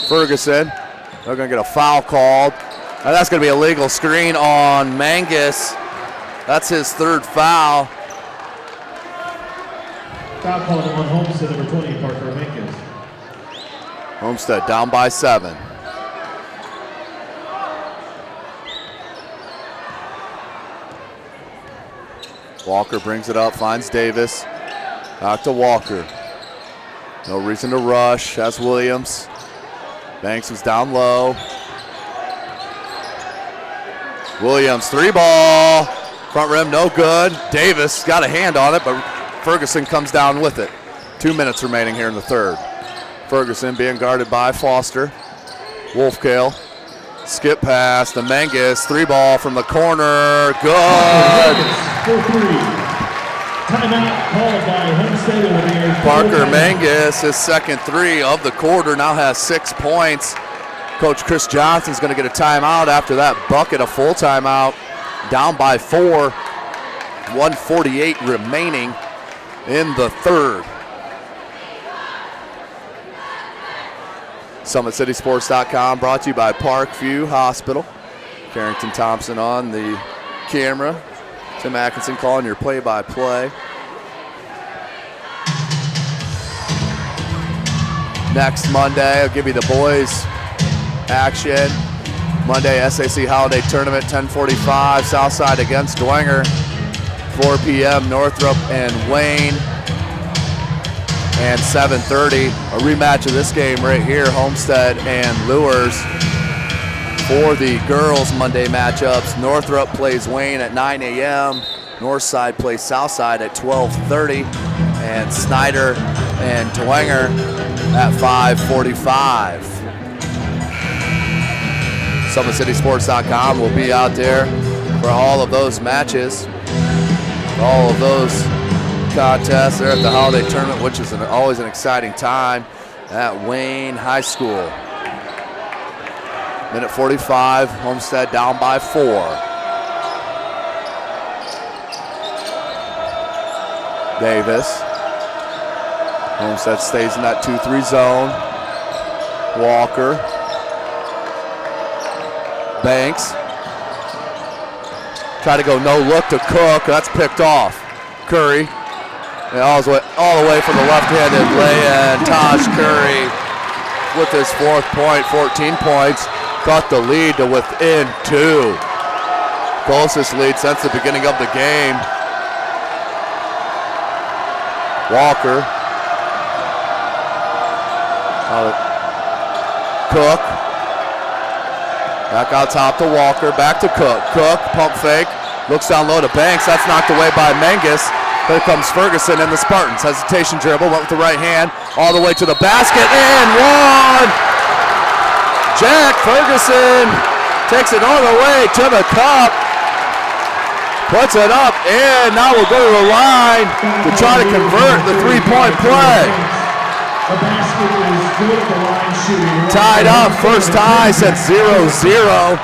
Ferguson, they're going to get a foul called. And that's going to be a legal screen on Mangus. That's his 3rd foul. Foul called on Homestead, number 20, Parker Mangus. Homestead down by 7. Walker brings it up, finds Davis. Back to Walker. No reason to rush. Has Williams. Banks was down low. Williams, 3 ball. Front rim, no good. Davis got a hand on it, but Ferguson comes down with it. 2 minutes remaining here in the third. Ferguson being guarded by Foster. Wolfkale, skip pass to Menges, 3-ball from the corner, good. For 3. Timeout called by Homestead. It will be a Parker Menges, his second 3 of the quarter, now has 6 points. Coach Chris Johnson's going to get a timeout after that bucket, a full timeout. Down by 4, 1:48 remaining in the third. SummitCitySports.com brought to you by Parkview Hospital. Carrington Thompson on the camera. Tim Atkinson calling your play-by-play. Next Monday, I'll give you the boys action. Monday SAC Holiday Tournament, 10:45, Southside against Dwenger. 4 p.m. Northrop and Wayne. And 7:30, a rematch of this game right here, Homestead and Luers. For the girls' Monday matchups, Northrop plays Wayne at 9 a.m. Northside plays Southside at 12:30. And Snyder and Dwenger at 5:45. SummitCitySports.com will be out there for all of those matches, all of those contests there at the holiday tournament, which is always an exciting time at Wayne High School. Minute 45, Homestead down by 4. Davis. Homestead stays in that 2-3 zone. Walker. Banks. Try to go no look to Cook. That's picked off. Curry. And all the way from the left-handed lay-in. Tosh Curry with his 4th point, 14 points. Cut the lead to within 2. Closest lead since the beginning of the game. Walker. Cook. Back out top to Walker, back to Cook. Cook, pump fake, looks down low to Banks. That's knocked away by Menges. Here comes Ferguson and the Spartans. Hesitation dribble, went with the right hand, all the way to the basket, and one! Jack Ferguson takes it all the way to the cup. Puts it up, and now we'll go to the line to try to convert the 3-point play. The basket is good at the line shooting. Tied up, first tie since 0-0.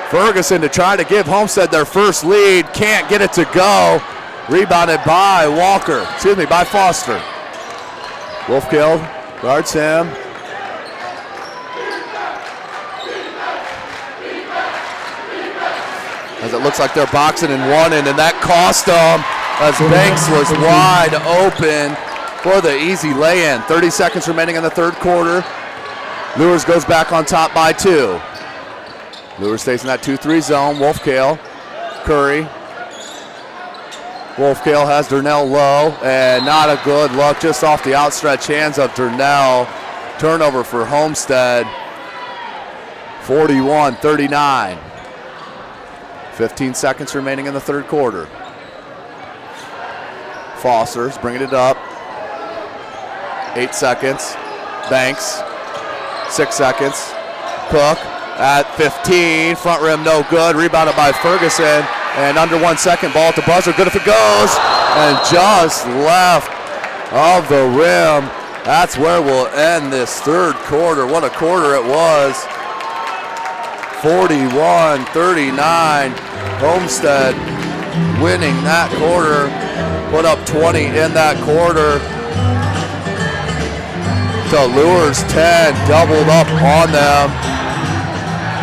Ferguson to try to give Homestead their first lead, can't get it to go. Rebounded by by Foster. Wolfkill guards him. As it looks like they're boxing in one end, and that cost them as Banks was wide open for the easy lay-in. 30 seconds remaining in the third quarter. Luers goes back on top by 2. Luers stays in that 2-3 zone. Wolfkale, Curry. Wolfkale has Durnell low, and not a good look, just off the outstretched hands of Durnell. Turnover for Homestead. 41-39. 15 seconds remaining in the third quarter. Foster's bringing it up. 8 seconds. Banks. 6 seconds. Cook at 15. Front rim no good. Rebounded by Ferguson. And under 1 second, ball at the buzzer. Good if it goes. And just left of the rim. That's where we'll end this third quarter. What a quarter it was. 41-39. Homestead winning that quarter. Put up 20 in that quarter. To Luers 10, doubled up on them.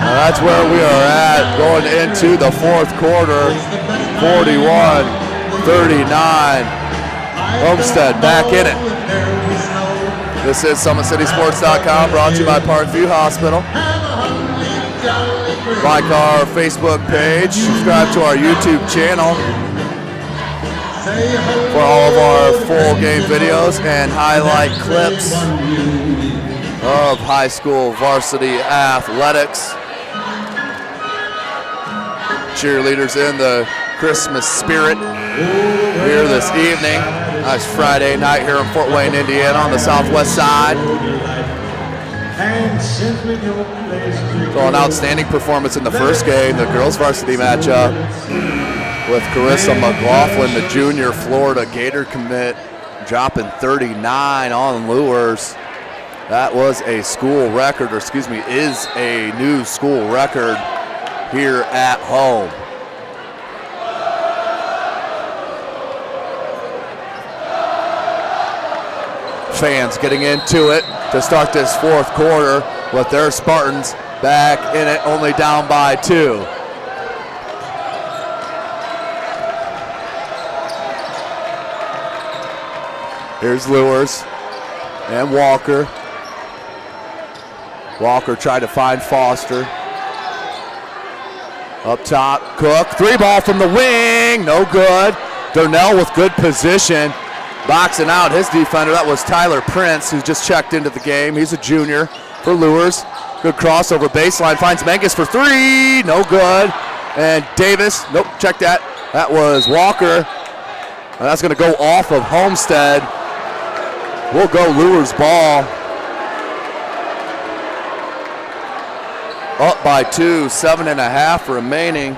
And that's where we are at going into the fourth quarter. 41-39. Homestead back in it. This is SummitCitySports.com, brought to you by Parkview Hospital. Like our Facebook page, subscribe to our YouTube channel for all of our full game videos and highlight clips of high school varsity athletics. Cheerleaders in the Christmas spirit. here this evening. Nice Friday night here in Fort Wayne, Indiana on the southwest side. So an outstanding performance in the first game, the girls varsity matchup with Carissa McLaughlin, the junior Florida Gator commit, dropping 39 on Luers. That was a school record, or excuse me, is a new school record here at home. Fans getting into it to start this fourth quarter with their Spartans back in it, only down by 2. Here's Luers and Walker. Walker tried to find Foster. Up top, Cook, 3-ball from the wing, no good. Darnell with good position, boxing out his defender. That was Tyler Prince, who just checked into the game. He's a junior for Luers. Good crossover baseline, finds Mangus for 3, no good. And Davis, nope, check that. That was Walker. And that's gonna go off of Homestead. We'll go Luers ball. Up by 2, 7.5 remaining.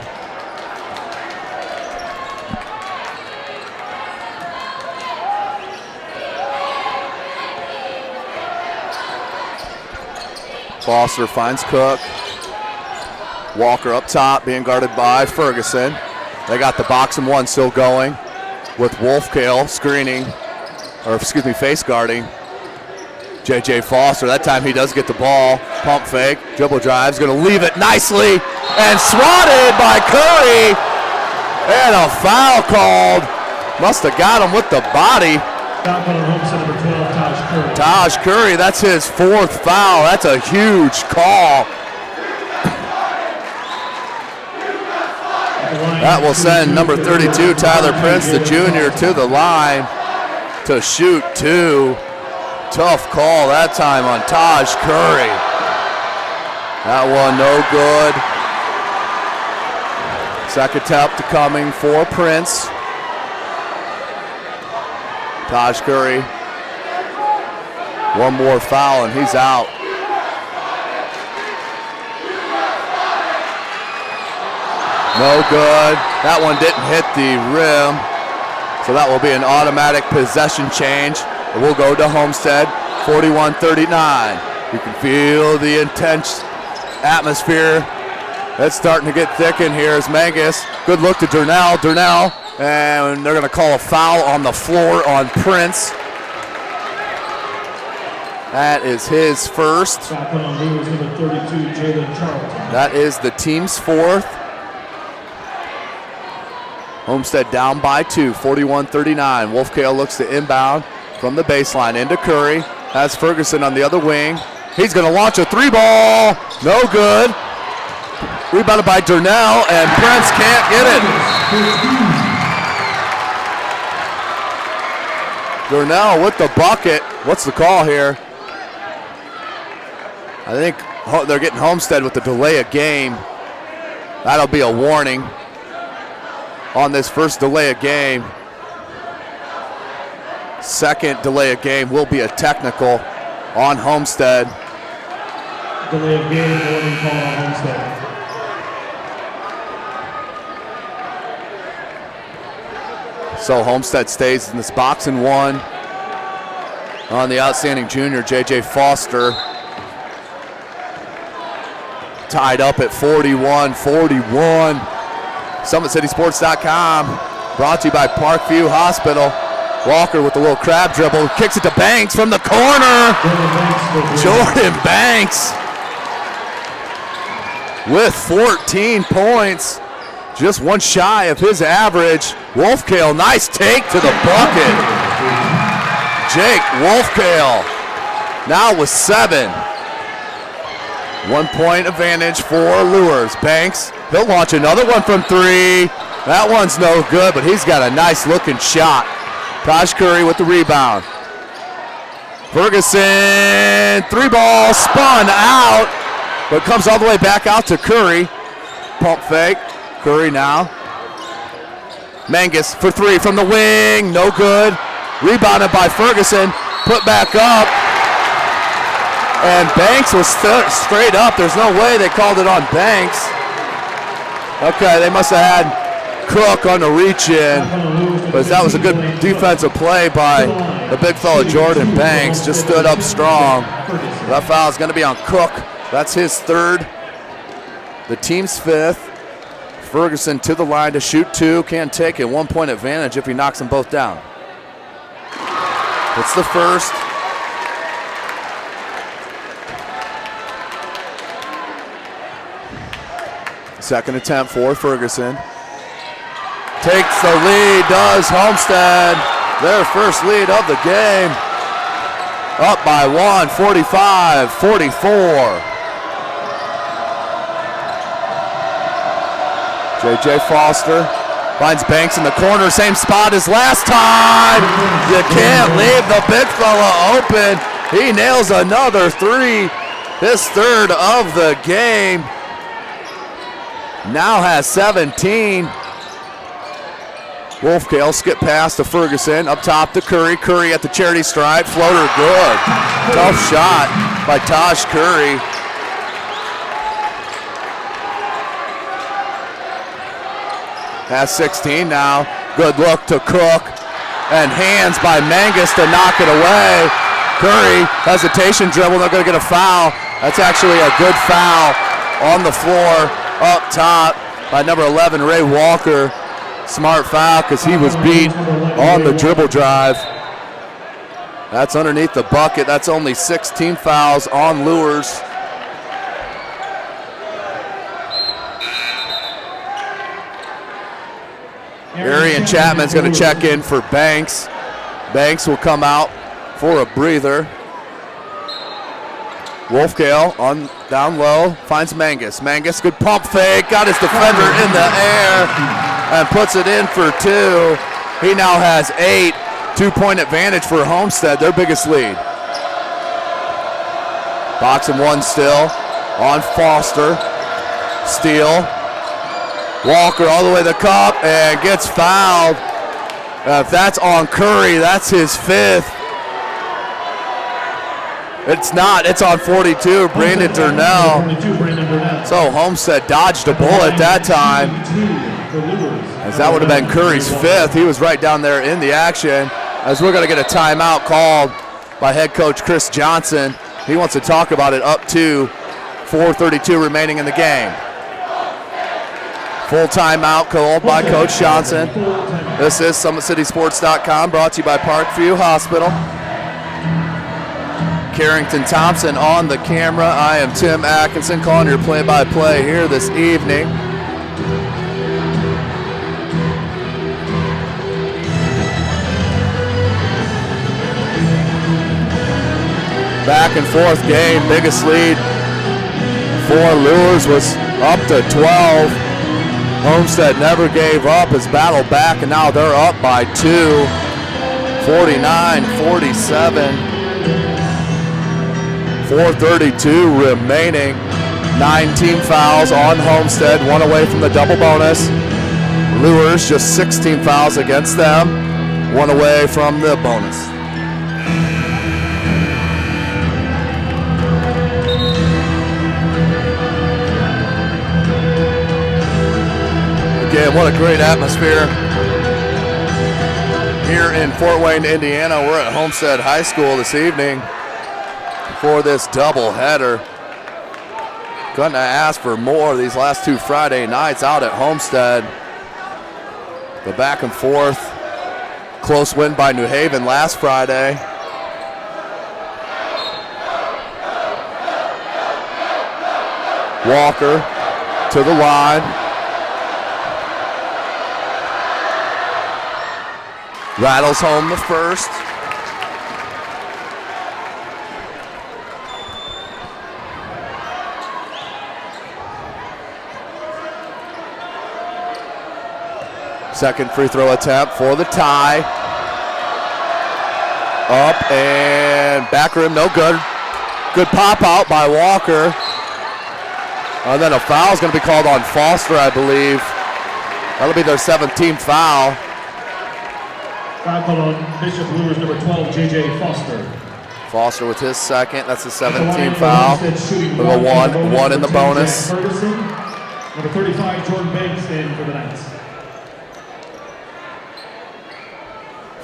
Foster finds Cook. Walker up top, being guarded by Ferguson. They got the box and one still going with Wolfkale screening, or excuse me, face guarding J.J. Foster. That time he does get the ball. Pump fake, dribble drives, gonna leave it nicely, and swatted by Curry. And a foul called. Must have got him with the body. Taj Curry, that's his 4th foul. That's a huge call. That will send number 32, Tyler Prince, the junior, to the line to shoot 2. Tough call that time on Taj Curry. That one no good. Second attempt coming for Prince. Taj Curry. One more foul and he's out. No good. That one didn't hit the rim. So that will be an automatic possession change. We'll go to Homestead, 41-39. You can feel the intense atmosphere. That's starting to get thick in here as Mangus. Good look to Darnell. And they're going to call a foul on the floor on Prince. That is his first. That is the team's 4th. Homestead down by 2, 41-39. Wolfkale looks to inbound from the baseline into Curry. Has Ferguson on the other wing. He's going to launch a 3-ball. No good. Rebounded by Darnell, and Prince can't get it. Darnell with the bucket. What's the call here? I think they're getting Homestead with the delay of game. That'll be a warning on this first delay of game. Second delay of game will be a technical on Homestead. Delay of game, warning call on Homestead. So Homestead stays in this box and one on the outstanding junior, J.J. Foster. Tied up at 41-41. SummitCitySports.com, brought to you by Parkview Hospital. Walker with a little crab dribble, kicks it to Banks from the corner. Jordan Banks with 14 points, just one shy of his average. Wolfkale, nice take to the bucket. Jake Wolfkale now with 7. 1 point advantage for Luers. Banks, he'll launch another one from 3. That one's no good, but he's got a nice looking shot. Taj Curry with the rebound. Ferguson, 3-ball, spun out, but comes all the way back out to Curry. Pump fake, Curry now. Mangus for three from the wing, no good. Rebounded by Ferguson, put back up. And Banks was straight up. There's no way they called it on Banks. Okay, they must have had Cook on the reach in, but that was a good defensive play by the big fella Jordan Banks. Just stood up strong. That foul is going to be on Cook. That's his third. The team's fifth. Ferguson to the line to shoot two. Can't take it. 1 point advantage if he knocks them both down. It's the first. Second attempt for Ferguson. Takes the lead, does Homestead. Their first lead of the game. Up by one, 45-44. J.J. Foster finds Banks in the corner, same spot as last time. You can't leave the big fella open. He nails another three, his third of the game. Now has 17. Wolfgale skip pass to Ferguson, up top to Curry. Curry at the charity stripe, floater good. Tough shot by Taj Curry. Has 16 now. Good look to Cook. And hands by Mangus to knock it away. Curry, hesitation dribble, they're going to get a foul. That's actually a good foul on the floor up top by number 11, Ray Walker. Smart foul because he was beat on the dribble drive. That's underneath the bucket. That's only 16 fouls on Luers. Arian Chapman's going to check in for Banks. Banks will come out for a breather. Wolfgale on down low, finds Mangus. Mangus, good pump fake, got his defender in the air and puts it in for two. He now has 8, 2-point advantage for Homestead, their biggest lead. Box and one still on Foster. Steal. Walker all the way to the cup and gets fouled. If that's on Curry, that's his 5th. It's not, it's on 42, Brandon Durnell. So Homestead dodged a bullet that time, as that would have been Curry's 5th. He was right down there in the action, as we're gonna get a timeout called by head coach Chris Johnson. He wants to talk about it up to 4:32 remaining in the game. Full timeout called by Coach Johnson. This is SummitCitySports.com, brought to you by Parkview Hospital. Carrington Thompson on the camera. I am Tim Atkinson calling your play-by-play here this evening. Back and forth game. Biggest lead for Luers was up to 12. Homestead never gave up, has battled back, and now they're up by 2. 49-47. 4:32 remaining. 9 team fouls on Homestead, 1 away from the double bonus. Luers just 16 fouls against them, 1 away from the bonus. Again, what a great atmosphere here in Fort Wayne, Indiana. We're at Homestead High School this evening for this doubleheader. Couldn't ask for more these last 2 Friday nights out at Homestead. The back and forth, close win by New Haven last Friday. Walker to the line. Rattles home the first. Second free throw attempt for the tie. Up and back rim, no good. Good pop out by Walker. And then a foul is going to be called on Foster, I believe. That'll be their 7th team foul. Foul called on Bishop Luers, number 12, J.J. Foster. Foster with his 2nd. That's the At the 7th line team for foul. Homestead shooting We'll go one in the number 10, bonus. Jack Ferguson. Number 35, Jordan Banks in for the Knights.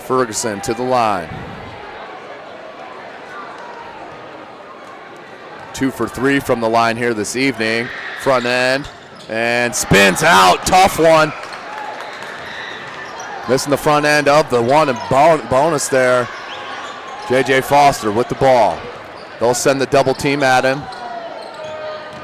Ferguson to the line. 2 for 3 from the line here this evening. Front end and spins out. Tough one. Missing the front end of the one and bonus there. J.J. Foster with the ball. They'll send the double team at him.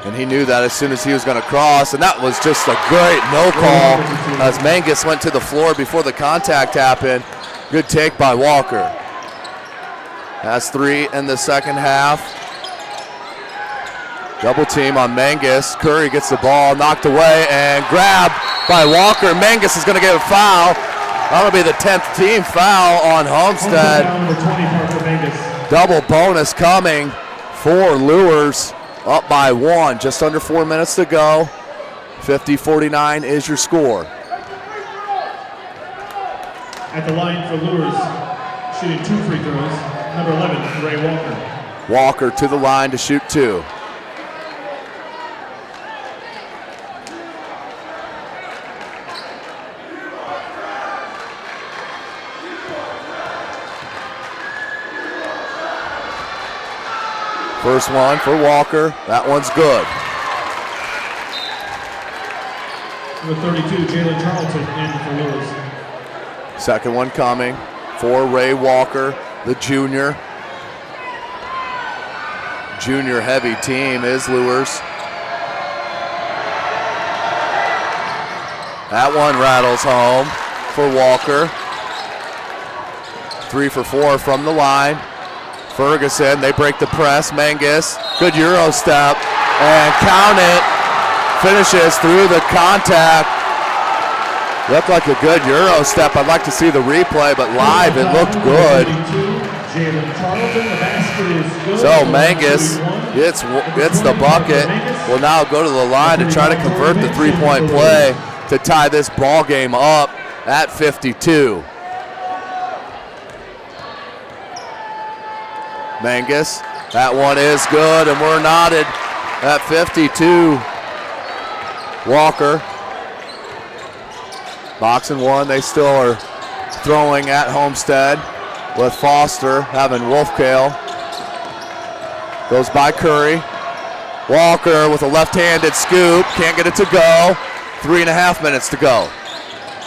And he knew that as soon as he was going to cross. And that was just a great no call as Mangus went to the floor before the contact happened. Good take by Walker. Has 3 in the second half. Double team on Mangus. Curry gets the ball knocked away and grabbed by Walker. Mangus is going to get a foul. That'll be the 10th team foul on Homestead. Double bonus coming for Luers. Up by 1, just under 4 minutes to go. 50-49 is your score. At the line for Luers, shooting 2 free throws, number 11, Ray Walker. Walker to the line to shoot 2. First one for Walker. That one's good. Number 32, Jalen Charlton in for Luers. Second one coming for Ray Walker, the junior. Junior heavy team is Luers. That one rattles home for Walker. 3 for 4 from the line. Ferguson, they break the press. Mangus, good Euro step, and count it. Finishes through the contact. Looked like a good Euro step. I'd like to see the replay, but live it looked good. So Mangus gets the bucket. Will now go to the line to try to convert the three-point play to tie this ball game up at 52. Mangus, that one is good, and we're knotted at 52. Walker, box and 1, they still are throwing at Homestead with Foster having Wolfkale. Goes by Curry. Walker with a left-handed scoop, can't get it to go. 3.5 minutes to go.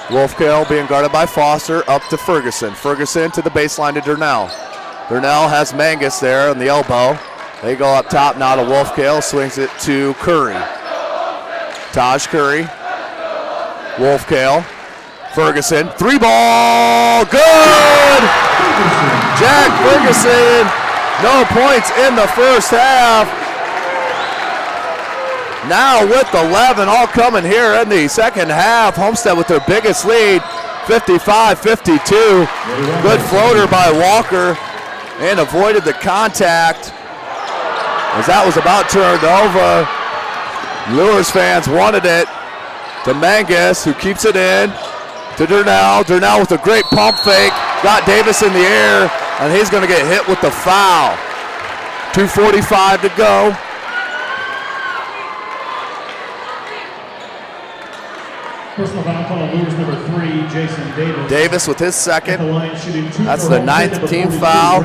Wolfkale being guarded by Foster, up to Ferguson. Ferguson to the baseline to Durnell. Durnell has Mangus there on the elbow. They go up top now to Wolfkale, swings it to Curry. Taj Curry, Wolfkale, Ferguson, 3-ball, good! Jack Ferguson, no points in the first half. Now with 11, all coming here in the second half. Homestead with their biggest lead, 55-52. Good floater by Walker. And avoided the contact as that was about turned over. Luers fans wanted it to Mangus, who keeps it in to Durnell. Durnell with a great pump fake, got Davis in the air, and he's going to get hit with the foul. 2:45 to go. Personal foul call on Luers, number 3, Jason Davis. Davis with his 2nd. That's the That's 9th team foul.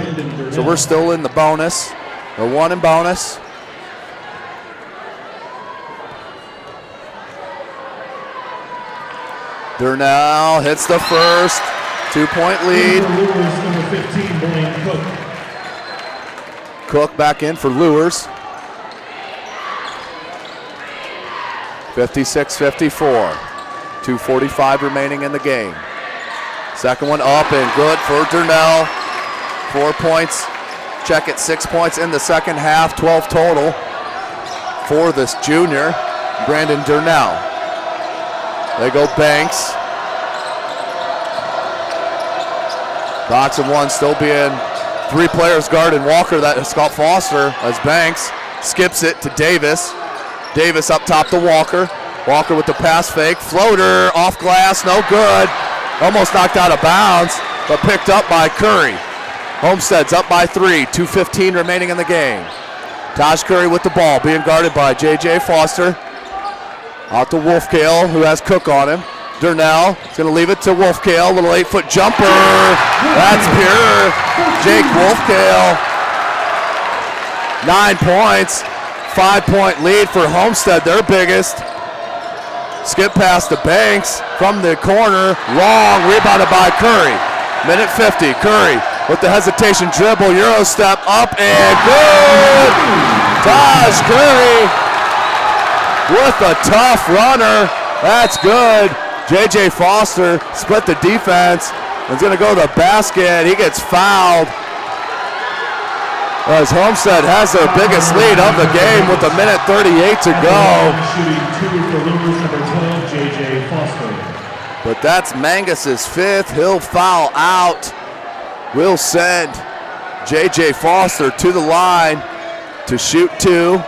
So we're still in the bonus. The 1 in bonus. Durnell hits the first. 2-point lead. Luers, number 15, Blaine Cook. Cook back in for Luers. 56-54. 2:45 remaining in the game. Second one up and good for Durnell. 4 points. Check it, 6 points in the second half, 12 total for this junior, Brandon Durnell. They go Banks. Box and 1 still being 3 players guarding Walker. That is Scott Foster as Banks skips it to Davis. Davis up top to Walker. Walker with the pass fake. Floater off glass, no good. Almost knocked out of bounds, but picked up by Curry. Homestead's up by 3, 2:15 remaining in the game. Taj Curry with the ball, being guarded by J.J. Foster. Out to Wolfkale, who has Cook on him. Durnell is going to leave it to Wolfkale, little 8-foot jumper. That's pure. Jake Wolfkale. 9 points, 5-point lead for Homestead, their biggest. Skip pass to Banks from the corner, long, rebounded by Curry. Minute 50, Curry with the hesitation dribble, Euro step up and good! Taj Curry with a tough runner, that's good. J.J. Foster split the defense, is gonna go to the basket, he gets fouled. As Homestead has their biggest lead of the game with 1:38 to go. Shooting 2 for Luers, number 12, J.J. Foster. But that's Mangus's 5th. He'll foul out. We'll send J.J. Foster to the line to shoot 2.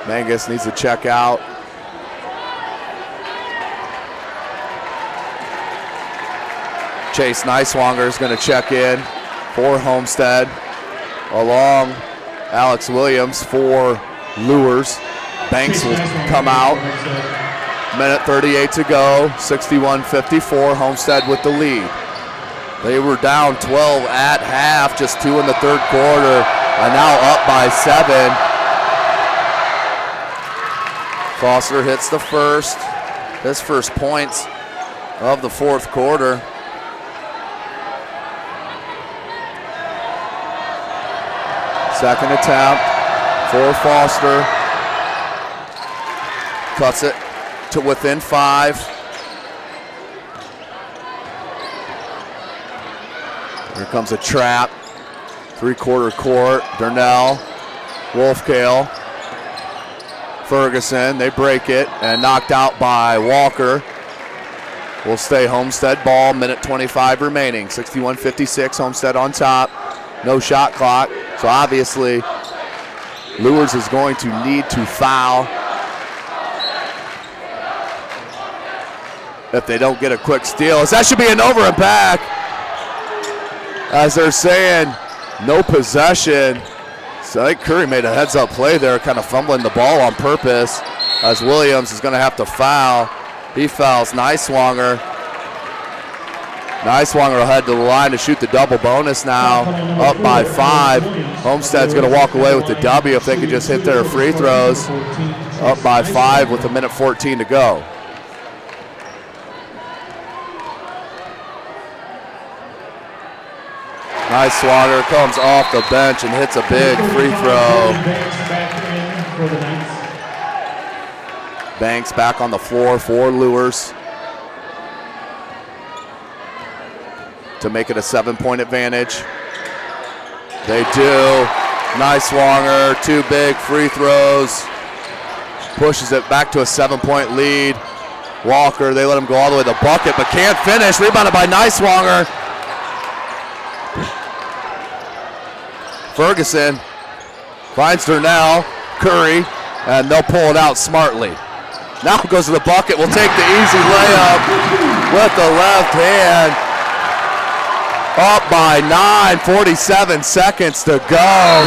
Mangus needs to check out. Chase Neiswanger is going to check in for Homestead, along Alex Williams for Luers. Banks will come out. Minute 38 to go, 61-54, Homestead with the lead. They were down 12 at half, just 2 in the third quarter, and now up by 7. Foster hits the first, his first points of the fourth quarter. Second attempt for Foster. Cuts it to within 5. Here comes a trap. 3-quarter court. Durnell, Wolfkale, Ferguson. They break it and knocked out by Walker. Will stay Homestead ball. Minute 25 remaining. 61-56. Homestead on top. No shot clock. So obviously, Luers is going to need to foul if they don't get a quick steal. That should be an over and back. As they're saying, no possession. So I think Curry made a heads-up play there, kind of fumbling the ball on purpose, as Williams is going to have to foul. He fouls Neiswanger. Neiswanger will head to the line to shoot the double bonus now, up by 5. Homestead's going to walk away with the W if they could just hit their free throws. Up by 5 with 1:14 to go. Neiswanger comes off the bench and hits a big free throw. Banks back on the floor for Luers to make it a 7-point advantage. They do. Neiswanger, 2 big free throws. Pushes it back to a 7-point lead. Walker, they let him go all the way to the bucket, but can't finish. Rebounded by Neiswanger. Ferguson finds Durnell, Curry, and they'll pull it out smartly. Now goes to the bucket, will take the easy layup with the left hand. Up by 9, 47 seconds to go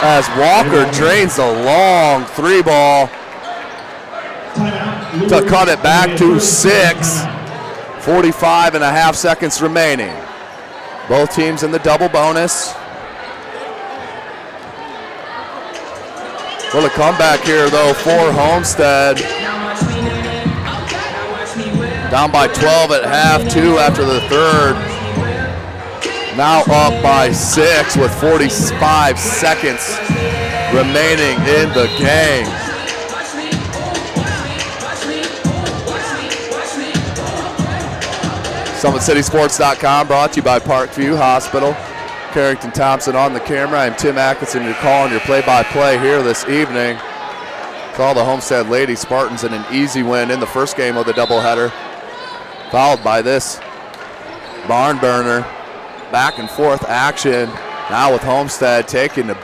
as Walker drains the long 3-ball to cut it back to 6. 45.5 seconds remaining. Both teams in the double bonus. Well, a comeback here, though, for Homestead. Down by 12 at half, 2 after the third. Now up by 6 with 45 seconds remaining in the game. SummitCitySports.com brought to you by Parkview Hospital. Carrington Thompson on the camera. I'm Tim Atkinson, your call and your play-by-play here this evening. Call the Homestead Lady Spartans in an easy win in the first game of the doubleheader, followed by this Barn burner, back and forth action. Now with Homestead taking the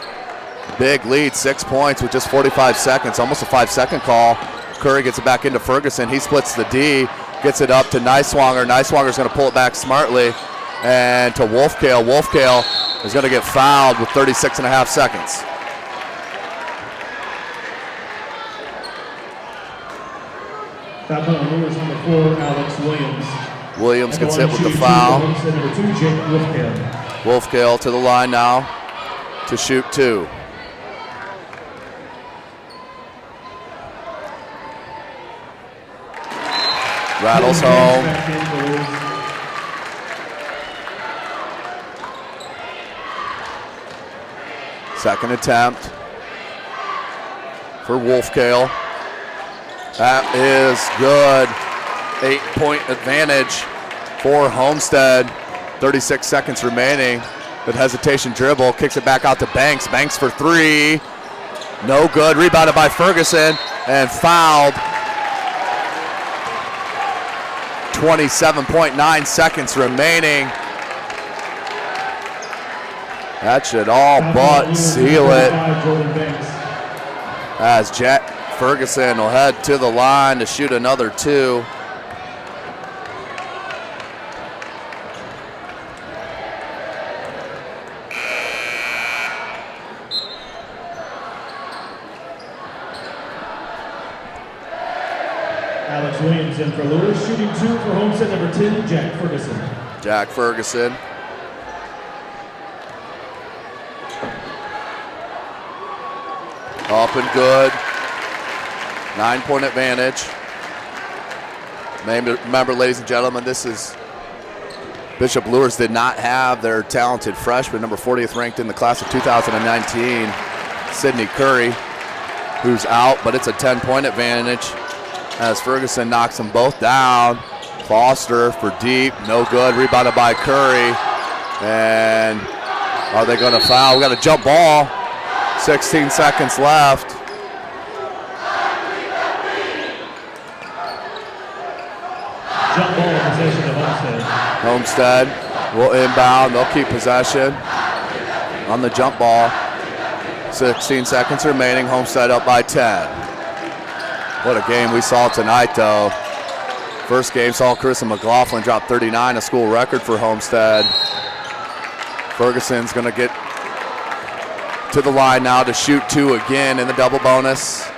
big lead, 6 points with just 45 seconds, almost a 5-second call. Curry gets it back into Ferguson. He splits the D, gets it up to Niswanger. Niswanger's going to pull it back smartly and to Wolfkale. Wolfkale is going to get fouled with 36.5 seconds. Foul on Luers number 4, Alex Williams. Williams gets hit with the foul. Number 2, Jake Wolfkale. Wolfkale to the line now to shoot 2. Rattles home. Second attempt for Wolfkale. That is good. 8-point advantage for Homestead. 36 seconds remaining. With hesitation dribble, kicks it back out to Banks. Banks for 3. No good. Rebounded by Ferguson and fouled. 27.9 seconds remaining. That should all but seal it. As Jack Ferguson will head to the line to shoot another 2. Alex Williams in for Luers, shooting 2 for Homestead, number 10, Jack Ferguson. Jack Ferguson. Up and good. 9-point advantage. Remember, ladies and gentlemen, this is Bishop Luers did not have their talented freshman, number 40th ranked in the class of 2019, Sydney Curry, who's out, but it's a 10-point advantage as Ferguson knocks them both down. Foster for deep, no good, rebounded by Curry. And are they going to foul? We got a jump ball, 16 seconds left. Jump ball possession of Homestead. Homestead will inbound, they'll keep possession on the jump ball. 16 seconds remaining, Homestead up by 10. What a game we saw tonight, though. First game saw Carissa McLaughlin drop 39, a school record for Homestead. Ferguson's going to get to the line now to shoot 2 again in the double bonus.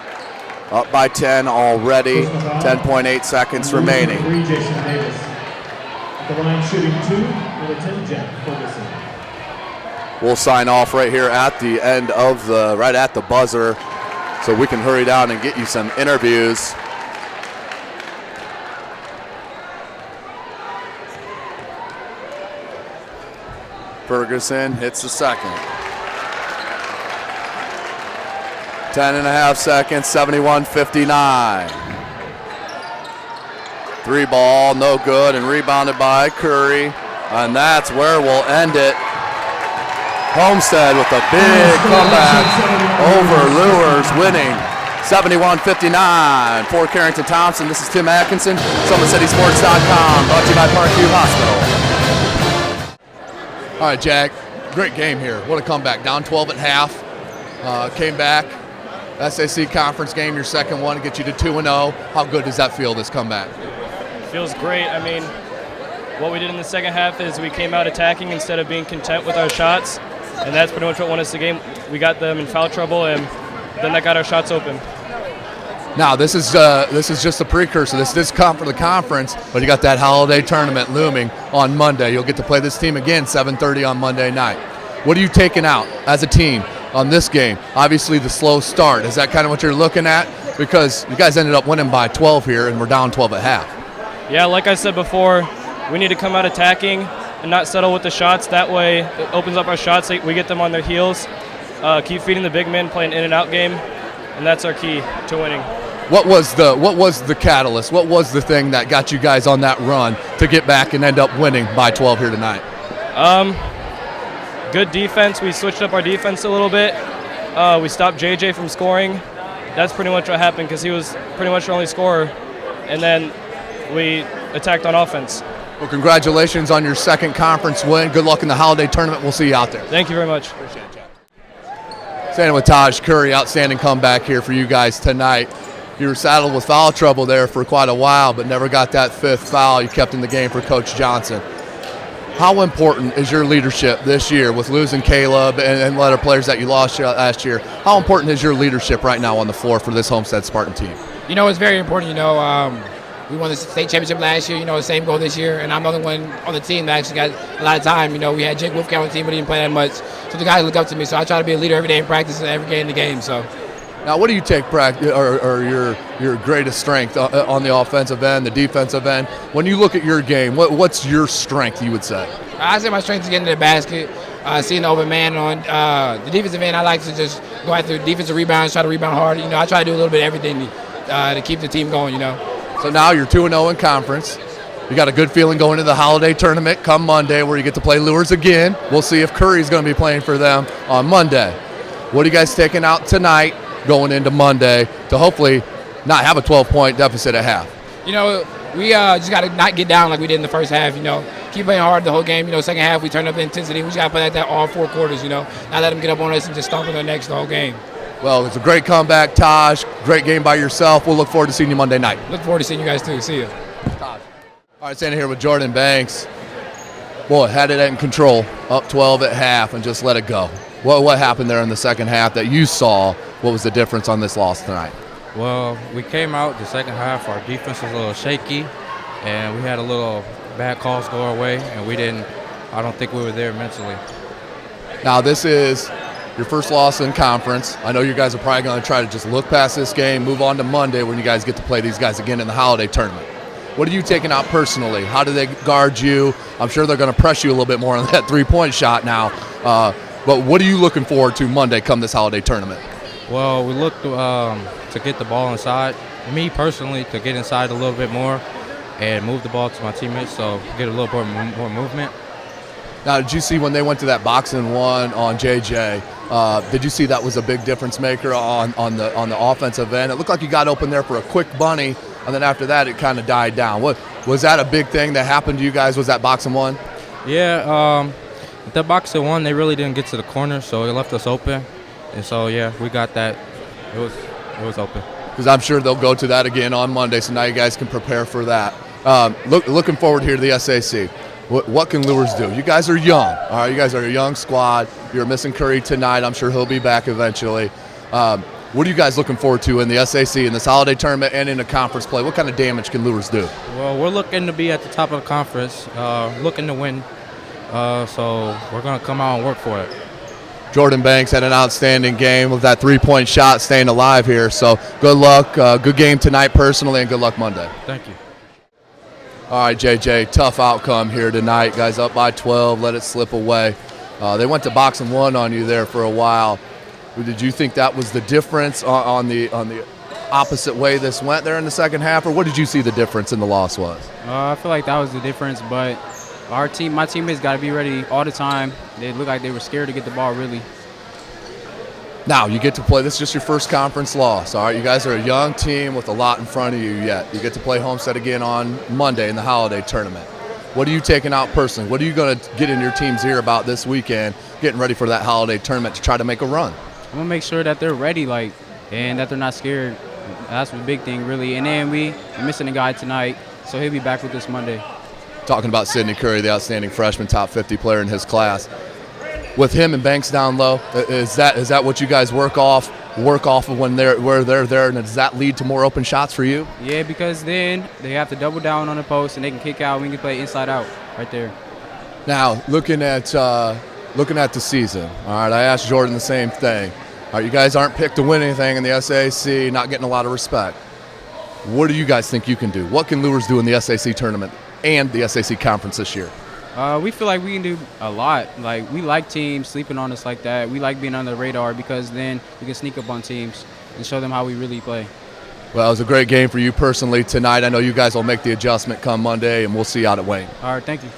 Up by 10 already, 10.8 seconds remaining. Jason Davis. At the line shooting 2, number 10, Jack Ferguson. We'll sign off right here at the end of right at the buzzer, so we can hurry down and get you some interviews. Ferguson hits the second. 10.5 seconds, 71-59. 3 ball, no good, and rebounded by Curry. And that's where we'll end it. Homestead with a big comeback over Luers, winning 71-59. For Carrington Thompson, this is Tim Atkinson, SummitCitySports.com, brought to you by Parkview Hospital. All right, Jack, great game here. What a comeback. Down 12 at half, came back. SAC conference game, your second one, to get you to 2-0. How good does that feel, this comeback? Feels great. I mean, what we did in the second half is we came out attacking instead of being content with our shots, and that's pretty much what won us the game. We got them in foul trouble, and then that got our shots open. Now, this is just a precursor. This is for the conference, but you got that holiday tournament looming on Monday. You'll get to play this team again 7:30 on Monday night. What are you taking out as a team on this game? Obviously, the slow start. Is that kind of what you're looking at? Because you guys ended up winning by 12 here, and we're down 12 at half. Yeah, like I said before, we need to come out attacking and not settle with the shots. That way, it opens up our shots. We get them on their heels. Keep feeding the big men, play an in-and-out game, and that's our key to winning. What was the catalyst? What was the thing that got you guys on that run to get back and end up winning by 12 here tonight? Good defense. We switched up our defense a little bit. We stopped JJ from scoring. That's pretty much what happened because he was pretty much our only scorer. And then we attacked on offense. Well, congratulations on your second conference win. Good luck in the holiday tournament. We'll see you out there. Thank you very much. Appreciate it, Jack. Standing with Taj Curry, outstanding comeback here for you guys tonight. You were saddled with foul trouble there for quite a while, but never got that fifth foul you kept in the game for Coach Johnson. How important is your leadership this year with losing Caleb and other players that you lost last year? How important is your leadership right now on the floor for this Homestead Spartan team? You know, it's very important. You know, we won the state championship last year. You know, the same goal this year, and I'm the only one on the team that actually got a lot of time. You know, we had Jake Wolfgang on the team, but he didn't play that much. So the guys look up to me. So I try to be a leader every day in practice and every day in the game. So. Now, what do you take or your greatest strength on the offensive end, the defensive end? When you look at your game, what's your strength, you would say? I say my strength is getting to the basket, seeing the open man on the defensive end. I like to just go after defensive rebounds, try to rebound hard. You know, I try to do a little bit of everything to keep the team going, you know. So now you're 2-0 in conference. You got a good feeling going into the holiday tournament come Monday where you get to play Luers again. We'll see if Curry's going to be playing for them on Monday. What are you guys taking out tonight going into Monday to hopefully not have a 12-point deficit at half? You know, we just got to not get down like we did in the first half, you know. Keep playing hard the whole game. You know, second half we turn up the intensity. We just got to play like that all 4 quarters, you know. Not let them get up on us and just stomp on their necks the whole game. Well, it's a great comeback, Taj. Great game by yourself. We'll look forward to seeing you Monday night. Look forward to seeing you guys too. See you. Taj. All right, standing here with Jordan Banks. Boy, had it in control, up 12 at half and just let it go. What happened there in the second half that you saw? What was the difference on this loss tonight? Well, we came out the second half. Our defense was a little shaky, and we had a little bad calls go our way, and I don't think we were there mentally. Now, this is your first loss in conference. I know you guys are probably going to try to just look past this game, move on to Monday when you guys get to play these guys again in the holiday tournament. What are you taking out personally? How do they guard you? I'm sure they're going to press you a little bit more on that three-point shot now. But what are you looking forward to Monday come this holiday tournament? Well, we look to get the ball inside. Me personally, to get inside a little bit more and move the ball to my teammates, so get a little bit more movement. Now, did you see when they went to that boxing one on JJ? Did you see that was a big difference maker on the offensive end? It looked like you got open there for a quick bunny, and then after that, it kind of died down. What was that a big thing that happened to you guys? Was that boxing one? Yeah, the boxing one, they really didn't get to the corner, so it left us open. And so, yeah, we got that. It was open. Because I'm sure they'll go to that again on Monday, so now you guys can prepare for that. Looking forward here to the SAC. What can Luers do? You guys are young. All right, you guys are a young squad. You're missing Curry tonight. I'm sure he'll be back eventually. What are you guys looking forward to in the SAC, in this holiday tournament, and in the conference play? What kind of damage can Luers do? Well, we're looking to be at the top of the conference, looking to win. So we're going to come out and work for it. Jordan Banks had an outstanding game with that three-point shot, staying alive here. So good luck. Good game tonight personally, and good luck Monday. Thank you. All right, JJ, tough outcome here tonight. Guys up by 12, let it slip away. They went to boxing one on you there for a while. Did you think that was the difference on the opposite way this went there in the second half, or what did you see the difference in the loss was? I feel like that was the difference, but my teammates got to be ready all the time. They looked like they were scared to get the ball, really. Now, you get to play. This is just your first conference loss, all right? You guys are a young team with a lot in front of you yet. You get to play Homestead again on Monday in the holiday tournament. What are you taking out personally? What are you going to get in your team's ear about this weekend, getting ready for that holiday tournament to try to make a run? I'm going to make sure that they're ready, and that they're not scared. That's the big thing, really. And then we're missing a guy tonight, so he'll be back with us Monday. Talking about Sidney Curry, the outstanding freshman, top 50 player in his class. With him and Banks down low, is that what you guys work off of when they're there, and does that lead to more open shots for you? Yeah, because then they have to double down on the post and they can kick out. We can play inside out right there. Now, looking at the season, all right, I asked Jordan the same thing. All right, you guys aren't picked to win anything in the SAC, not getting a lot of respect. What do you guys think you can do? What can Luers do in the SAC tournament and the SAC conference this year? We feel like we can do a lot. We like teams sleeping on us like that. We like being on the radar because then we can sneak up on teams and show them how we really play. Well, it was a great game for you personally tonight. I know you guys will make the adjustment come Monday, and we'll see you out at Wayne. All right, thank you.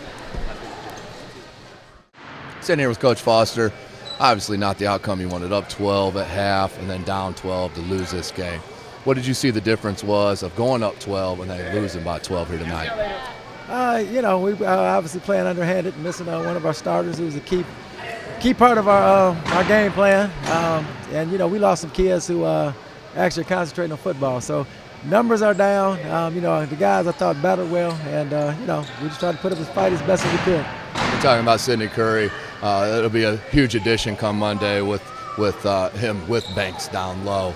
Sitting here with Coach Foster. Obviously not the outcome you wanted, up 12 at half and then down 12 to lose this game. What did you see the difference was of going up 12 and then losing by 12 here tonight? We obviously playing underhanded, missing one of our starters who was a key part of our game plan. And we lost some kids who actually concentrating on football. So numbers are down. The guys I thought battled well, and we just tried to put up a fight as best as we could. We're talking about Sidney Curry. It'll be a huge addition come Monday with him with Banks down low.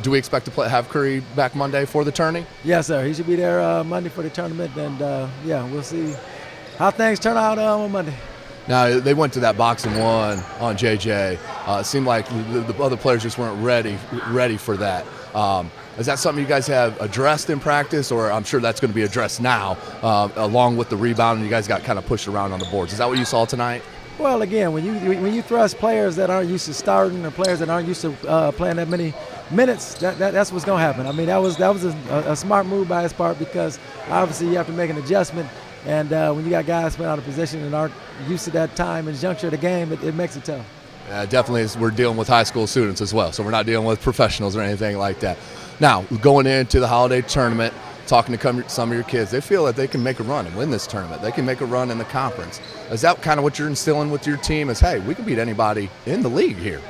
Do we expect to have Curry back Monday for the tourney? Yes, sir. He should be there Monday for the tournament, and we'll see how things turn out on Monday. Now, they went to that boxing one on JJ. It seemed like the other players just weren't ready for that. Is that something you guys have addressed in practice, or I'm sure that's going to be addressed now, along with the rebound, and you guys got kind of pushed around on the boards? Is that what you saw tonight? Well, again, when you thrust players that aren't used to starting or players that aren't used to playing that many minutes, that's what's going to happen. I mean, that was a smart move by his part, because obviously you have to make an adjustment, and when you got guys playing out of position and aren't used to that time and juncture of the game, it makes it tough. Definitely, we're dealing with high school students as well, so we're not dealing with professionals or anything like that. Now, going into the holiday tournament, talking to some of your kids, they feel that they can make a run and win this tournament. They can make a run in the conference. Is that kind of what you're instilling with your team, is, hey, we can beat anybody in the league here?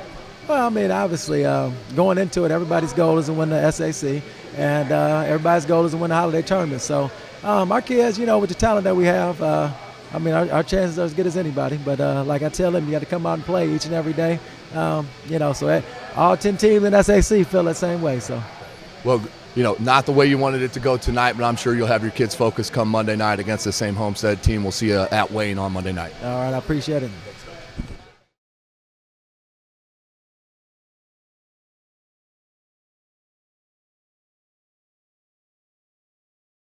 Well, I mean, obviously, going into it, everybody's goal is to win the SAC, and everybody's goal is to win the holiday tournament. So our kids, with the talent that we have, our chances are as good as anybody. But like I tell them, you got to come out and play each and every day. So all 10 teams in SAC feel that same way. So. Well, not the way you wanted it to go tonight, but I'm sure you'll have your kids focused come Monday night against the same Homestead team. We'll see you at Wayne on Monday night. All right, I appreciate it.